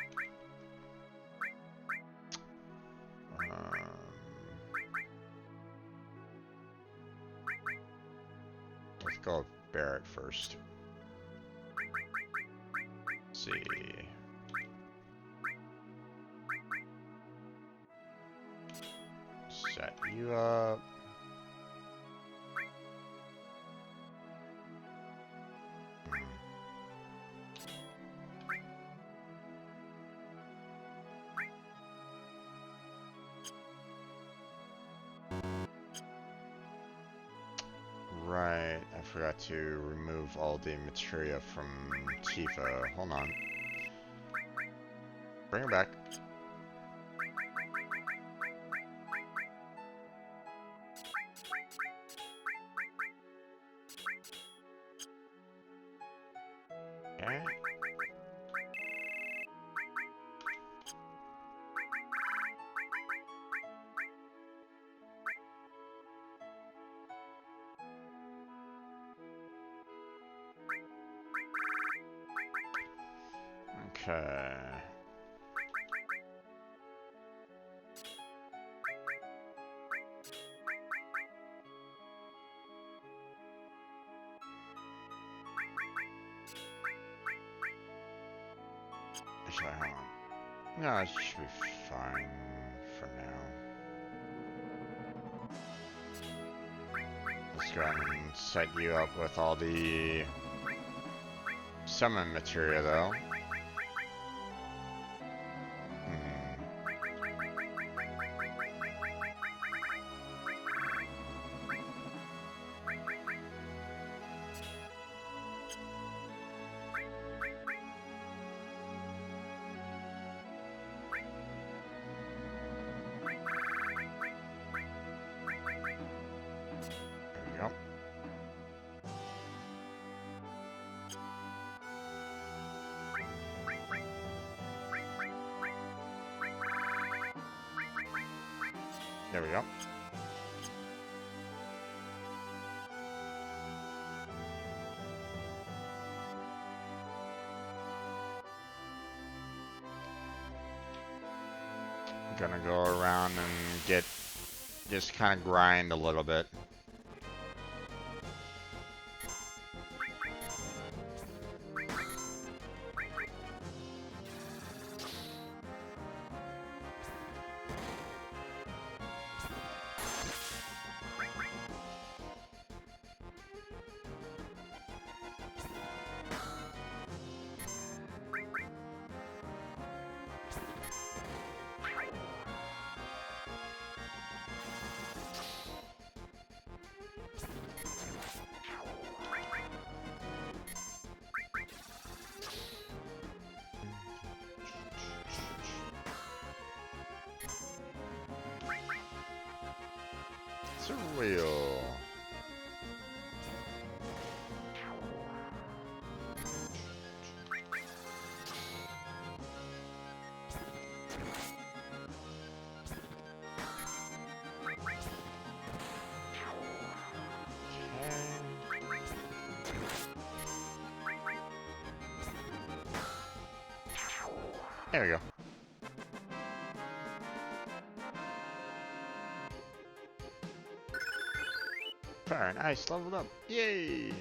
Let's go with Barrett first. Let's see. Set you up. Right, I forgot to remove all the materia from Tifa. Hold on. Bring her back. Okay. Okay. Actually, hold on. No, it should be fine for now. Let's go ahead and set you up with all the summon materia, though. There we go. Gonna go around and get, just kind of grind a little bit. Surreal. There we go. Very nice, leveled up. Yay!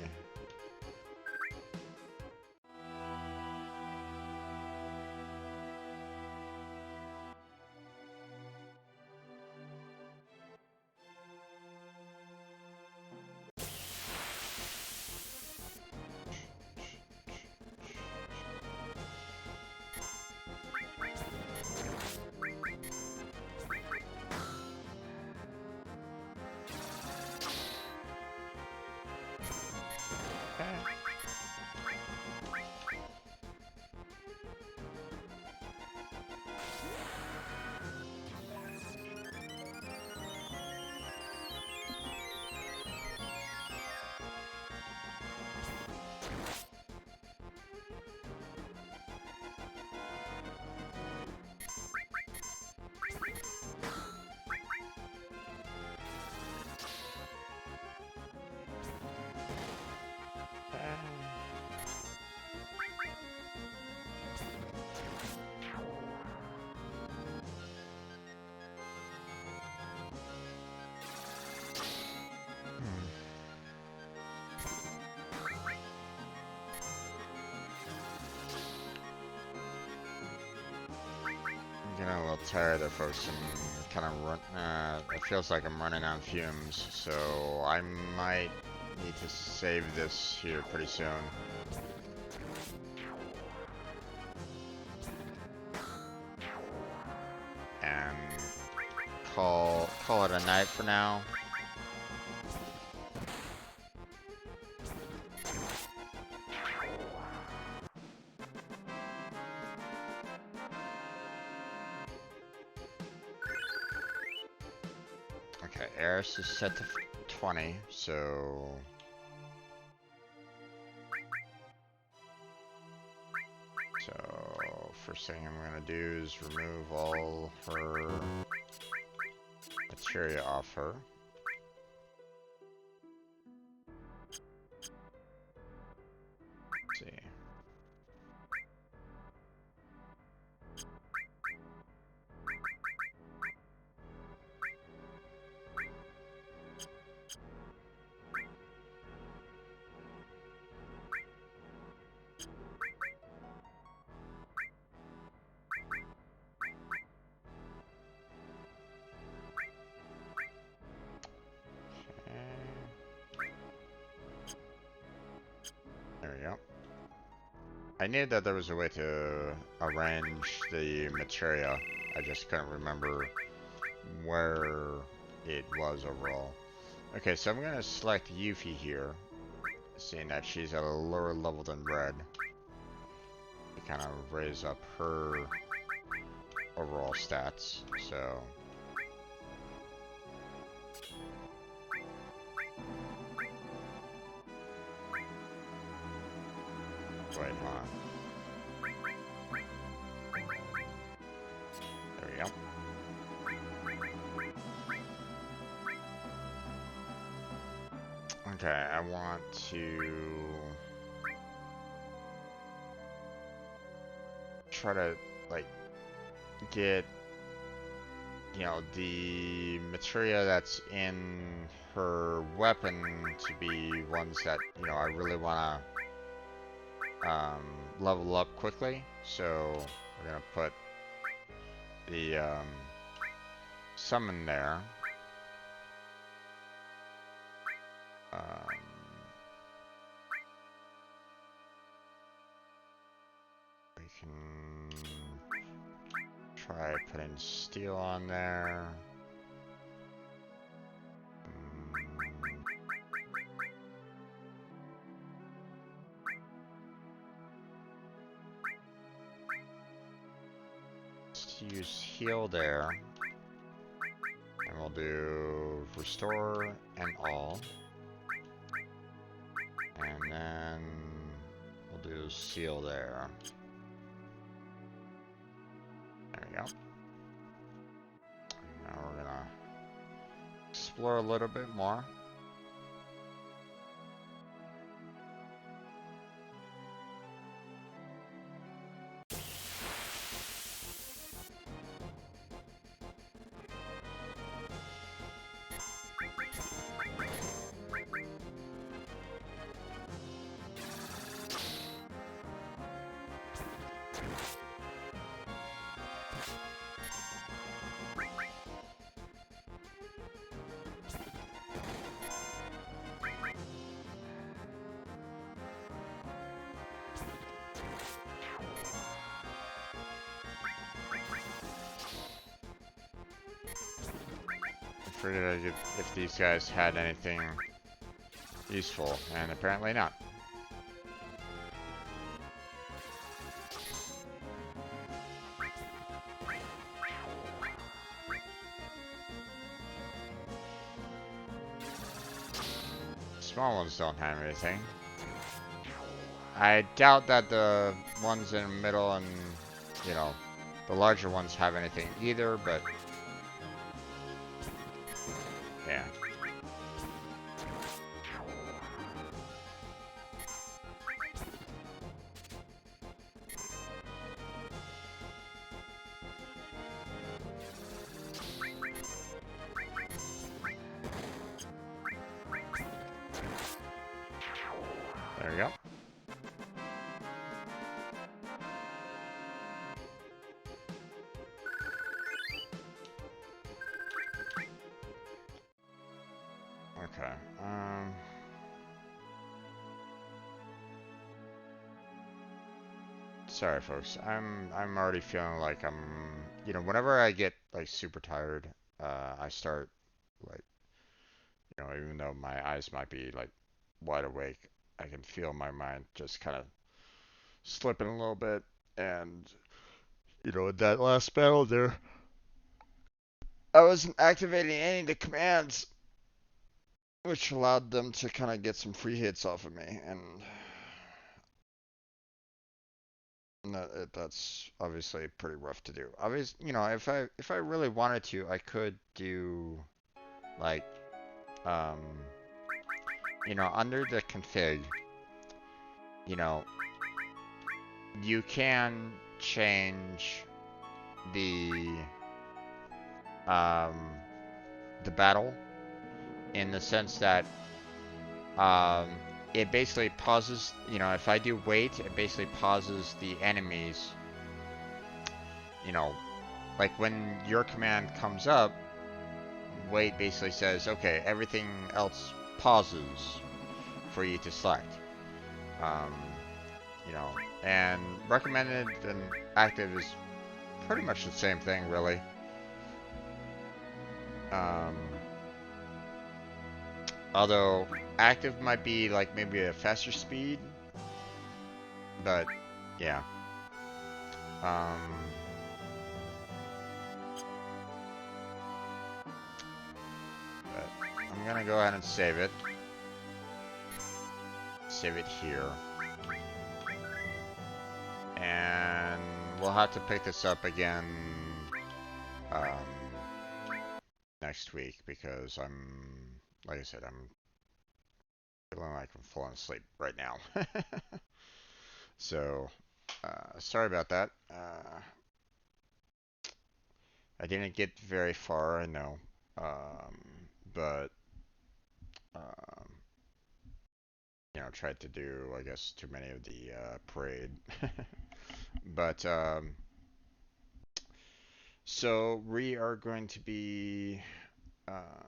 Getting a little tired of folks and kind of run. It feels like I'm running on fumes, so I might need to save this here pretty soon. And call it a night for now. Okay, Eris is set to 20, so first thing I'm gonna do is remove all her materia off her. Let's see. There we go. I knew that there was a way to arrange the materia. I just couldn't remember where it was overall. Okay, so I'm gonna select Yuffie here, seeing that she's at a lower level than Red. To kind of raise up her overall stats, so... Wait, hold on. There we go. Okay, I want to try to, like, get, you know, the materia that's in her weapon to be ones that, you know, I really want to level up quickly. So we're going to put the summon there. We can try putting steel on there. Let's use heal there. And we'll do restore and all. And then we'll do seal there. There we go. Now we're gonna explore a little bit more. I figured if these guys had anything useful, and apparently not. Small ones don't have anything. I doubt that the ones in the middle and, you know, the larger ones have anything either, but yeah. There we go. Okay. Sorry, folks. I'm already feeling like I'm, you know, whenever I get like super tired, I start like, you know, even though my eyes might be like wide awake, I can feel my mind just kind of slipping a little bit. And you know, in that last battle there, I wasn't activating any of the commands, which allowed them to kind of get some free hits off of me, and that's obviously pretty rough to do. Obviously, you know, if I really wanted to, I could do like, um, you know, under the config, you know, you can change the um, the battle in the sense that um, it basically pauses, you know, if I do wait, it basically pauses the enemies, you know, like when your command comes up, wait basically says, okay, everything else pauses for you to select. Um, you know, and recommended and active is pretty much the same thing, really. Um, although active might be like maybe a faster speed, but yeah. Um, but I'm gonna go ahead and save it. Save it here. And we'll have to pick this up again next week because like I said, I'm Feeling like I'm falling asleep right now. So, sorry about that. I didn't get very far, I know. But, um, tried to do, I guess, too many of the parade. But, so we are going to be, uh,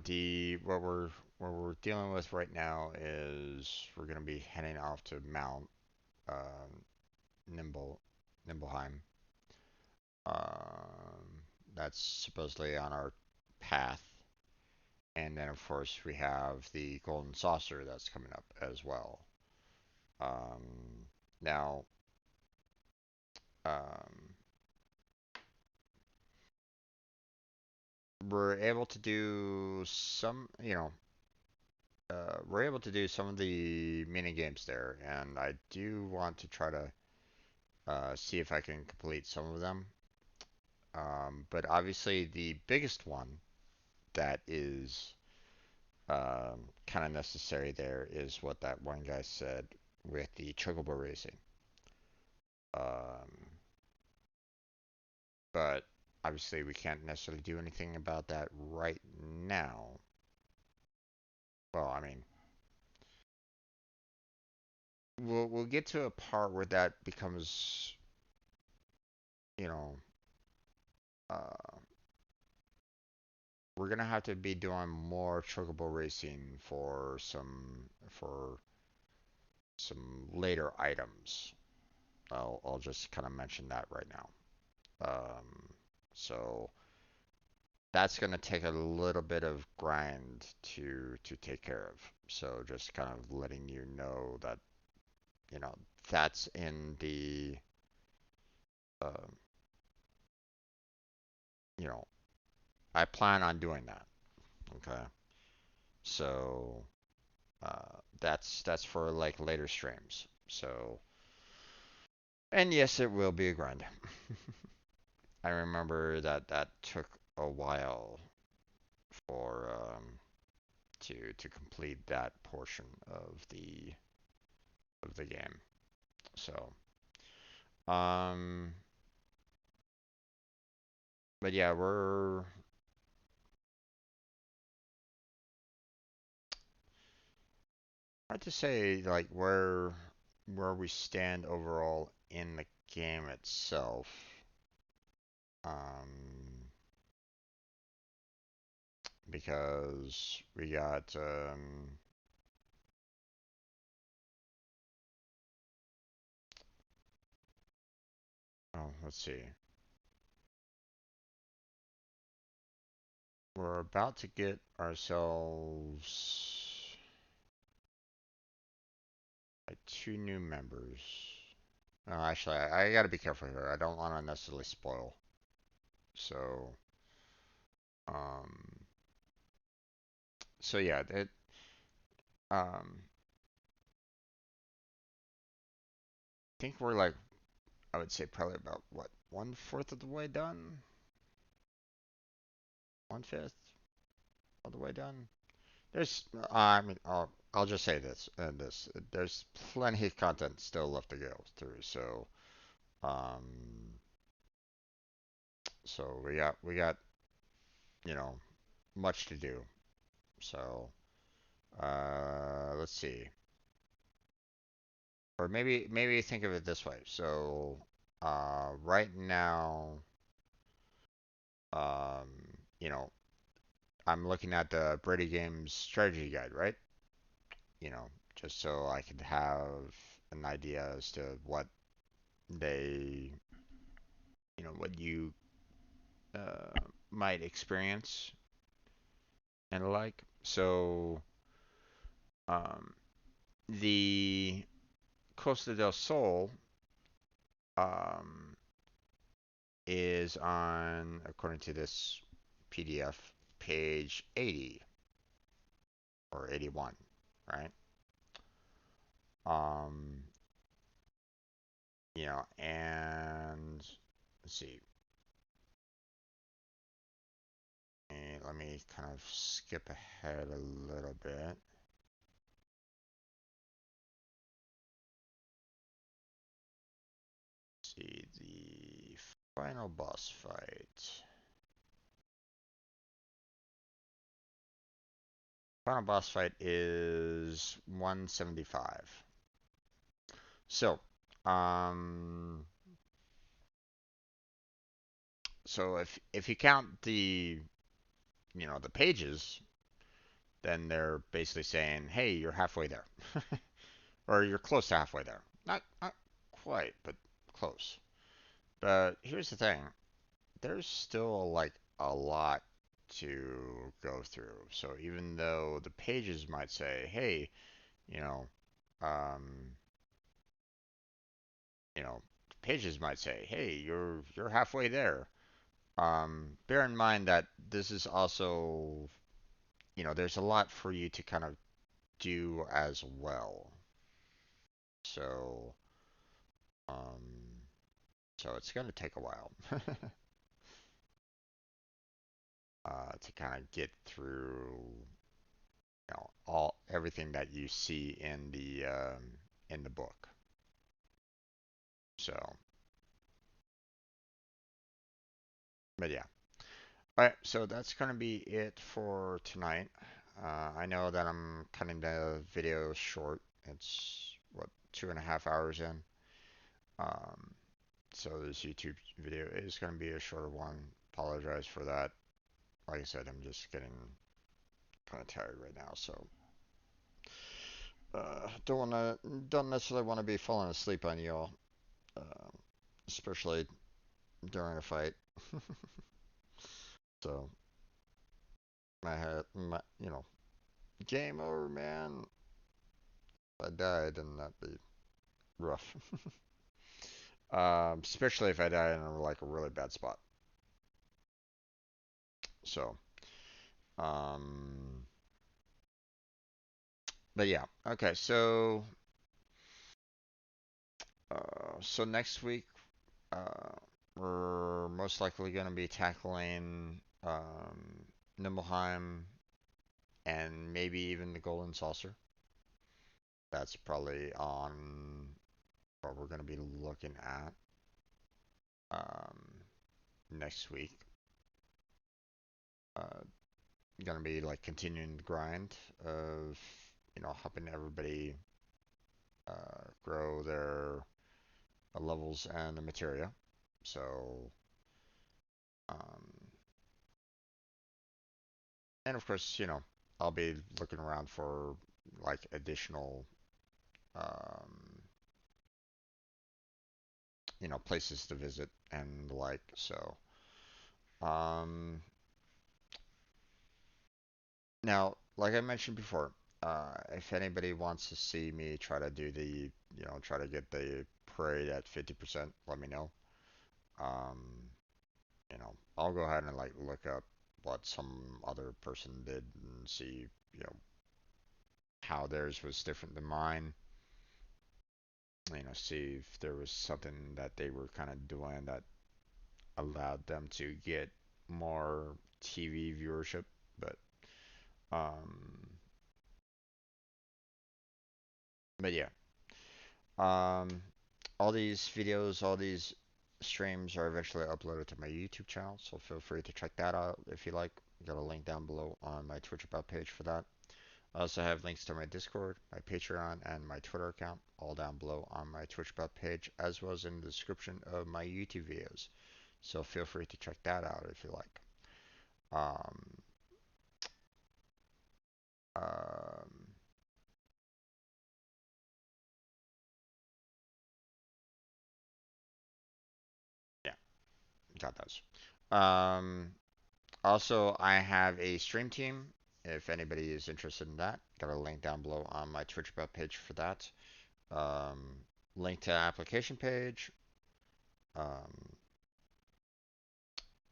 the what we're dealing with right now is we're going to be heading off to Mount um, Nimble, Nimbleheim. Um, that's supposedly on our path. And then, of course, we have the Golden Saucer that's coming up as well. Um, now, um, we're able to do some, we're able to do some of the mini games there, and I do want to try to see if I can complete some of them. But obviously, the biggest one that is kind of necessary there is what that one guy said with the chocobo racing. Um, but obviously, we can't necessarily do anything about that right now. Well, I mean, we'll get to a part where that becomes, you know, uh, we're gonna have to be doing more chocobo racing for some later items. I'll just kind of mention that right now. So that's gonna take a little bit of grind to take care of. So just kind of letting you know that you know that's in the uh, you know I plan on doing that. Okay, so that's for like later streams. So and yes, it will be a grind. I remember that that took a while for to complete that portion of the game. So, um, but yeah, we're hard to say like where we stand overall in the game itself. Um, because we got oh, let's see. We're about to get ourselves like two new members. Actually, I gotta be careful here. I don't want to necessarily spoil. So, um, so yeah, it, um, I think we're like, I would say probably about what, 1/4 of the way done? 1/5 of the way done? There's, I mean, I'll just say this and this. There's plenty of content still left to go through. Um, so we got, you know, much to do. So, let's see. Or maybe think of it this way. So, right now, um, you know, I'm looking at the Brady Games strategy guide, right? Just so I could have an idea as to what they, what you uh, might experience and like. So, um, the Costa del Sol um, is on, according to this PDF, page 80 or 81, right? Um, and let's see, let me kind of skip ahead a little bit. See the final boss fight. Final boss fight is 175. So, um, so if you count the pages, then they're basically saying, hey, you're halfway there, or you're close to halfway there. Not quite, but close. But here's the thing: there's still like a lot to go through. So even though the pages might say, hey, you know, um, the pages might say, hey, you're halfway there. Bear in mind that this is also, there's a lot for you to kind of do as well. So, um, so it's going to take a while to kind of get through, all everything that you see in the book. So, but yeah. All right, so that's going to be it for tonight. I know that I'm cutting the video short. It's what, 2.5 hours in. Um, so this YouTube video is going to be a shorter one. Apologize for that. Like I said, I'm just getting kind of tired right now, so don't necessarily want to be falling asleep on y'all, uh, especially during a fight. So my head, game over, man. If I died, then that'd be rough. Especially if I die in like a really bad spot. So, um, but yeah. Okay, so next week, uh, we're most likely going to be tackling Nibelheim and maybe even the Golden Saucer. That's probably on what we're going to be looking at um, next week. Uh, going to be like continuing the grind of helping everybody grow their levels and the materia. So, um, and of course, I'll be looking around for like additional, um, places to visit and the like. So, um, now, like I mentioned before, if anybody wants to see me try to do try to get the parade at 50%, let me know. Um, I'll go ahead and like look up what some other person did and see, you know, how theirs was different than mine. See if there was something that they were kind of doing that allowed them to get more TV viewership. But um, but yeah, um, all these videos, all these streams are eventually uploaded to my YouTube channel, so feel free to check that out if you like. Got a link down below on my Twitch about page for that. I also have links to my Discord, my Patreon, and my Twitter account, all down below on my Twitch about page, as well as in the description of my YouTube videos. So feel free to check that out if you like. Um, um, yeah, got those. Um, Also, I have a stream team. If anybody is interested in that, got a link down below on my Twitch about page for that. Um, Link to application page. Um,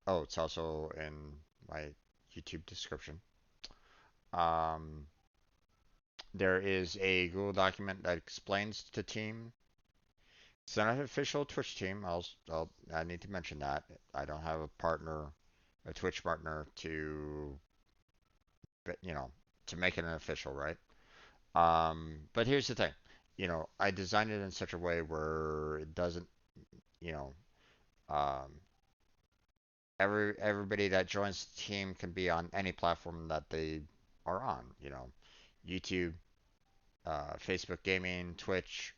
oh, it's also in my YouTube description. Um, there is a Google document that explains the team. It's not an official Twitch team. I need to mention that. I don't have a partner a Twitch partner to, you know, to make it an official, right? But here's the thing, I designed it in such a way where it doesn't, you know, um, everybody that joins the team can be on any platform that they are on, YouTube, Facebook gaming, Twitch,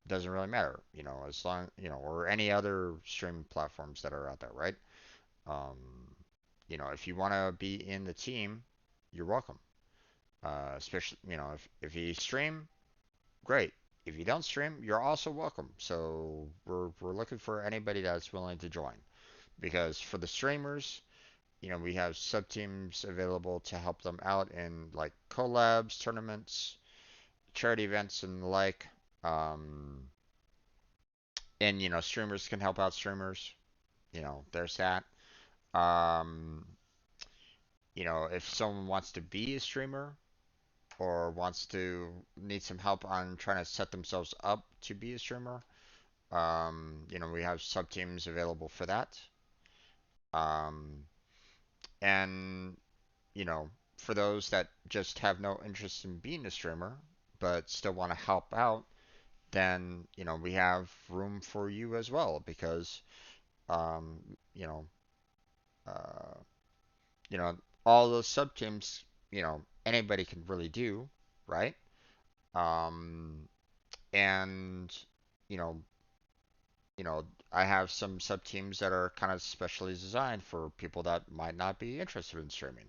doesn't really matter, as long, or any other streaming platforms that are out there, right? Um, if you want to be in the team, you're welcome. Especially, if you stream, great. If you don't stream, you're also welcome. So we're looking for anybody that's willing to join. Because for the streamers, we have sub teams available to help them out in like collabs, tournaments, charity events, and the like. Um, and streamers can help out streamers. There's that. Um, if someone wants to be a streamer or wants to need some help on trying to set themselves up to be a streamer, we have sub teams available for that. Um, and for those that just have no interest in being a streamer but still want to help out, then we have room for you as well because um, you know uh, you know all those sub teams anybody can really do, right? Um, and you know you know I have some sub teams that are kind of specially designed for people that might not be interested in streaming,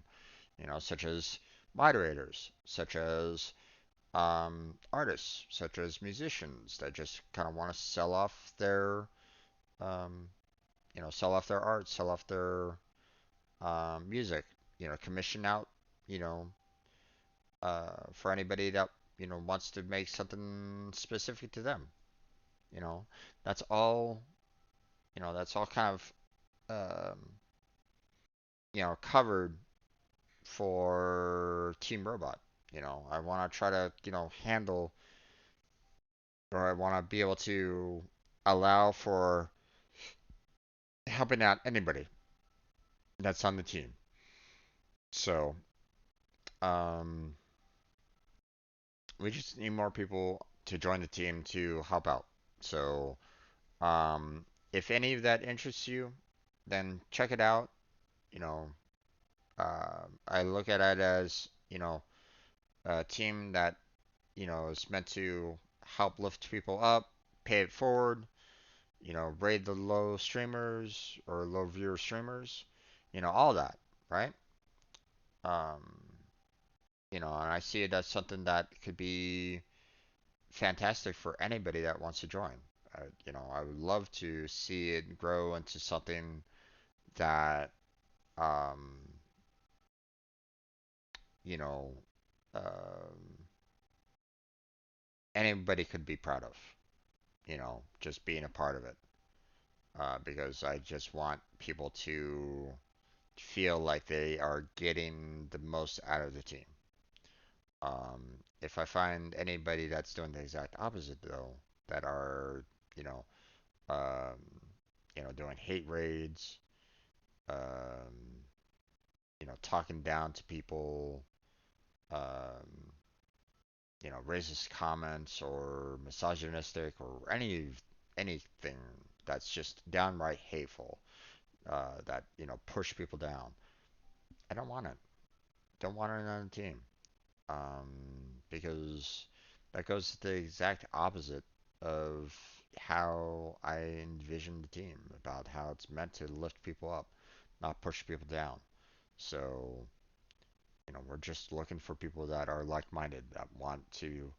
such as moderators, such as artists, such as musicians that just kind of want to um, sell off their art, sell off their music, commission out, you know, for anybody that wants to make something specific to them. You know, that's all. That's all kind of covered for Team Robot. I want to try to handle, or I want to be able to allow for helping out anybody that's on the team. So, um, we just need more people to join the team to help out. So, if any of that interests you, then check it out. You know, I look at it as, a team that, is meant to help lift people up, pay it forward, raid the low streamers or low viewer streamers, all that, right? Um, and I see it as something that could be fantastic for anybody that wants to join. I would love to see it grow into something that, um, you know, um, anybody could be proud of, just being a part of it. Because I just want people to feel like they are getting the most out of the team. If I find anybody that's doing the exact opposite, though, that are, you know, um, doing hate raids, um, talking down to people, um, racist comments or misogynistic or anything that's just downright hateful, that push people down. I don't want it. Don't want it on the team. Because that goes to the exact opposite of how I envision the team, about how it's meant to lift people up, not push people down. So, we're just looking for people that are like-minded, that want to,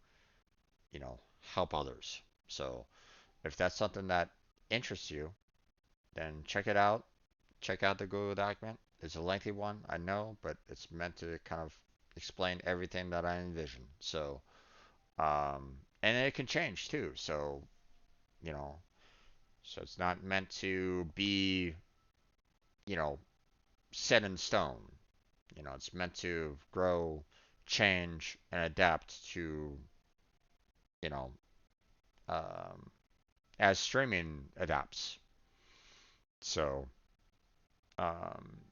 help others. So, if that's something that interests you, then check it out. Check out the Google document. It's a lengthy one, I know, but it's meant to kind of explain everything that I envision. So, and it can change too. So, you know, so it's not meant to be, you know, set in stone. It's meant to grow, change, and adapt to, you know, um, as streaming adapts. So,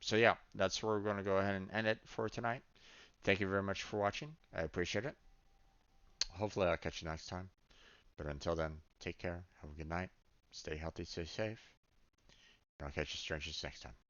So yeah, that's where we're going to go ahead and end it for tonight. Thank you very much for watching. I appreciate it. Hopefully I'll catch you next time. But until then, take care. Have a good night. Stay healthy, stay safe. And I'll catch you strangers next time.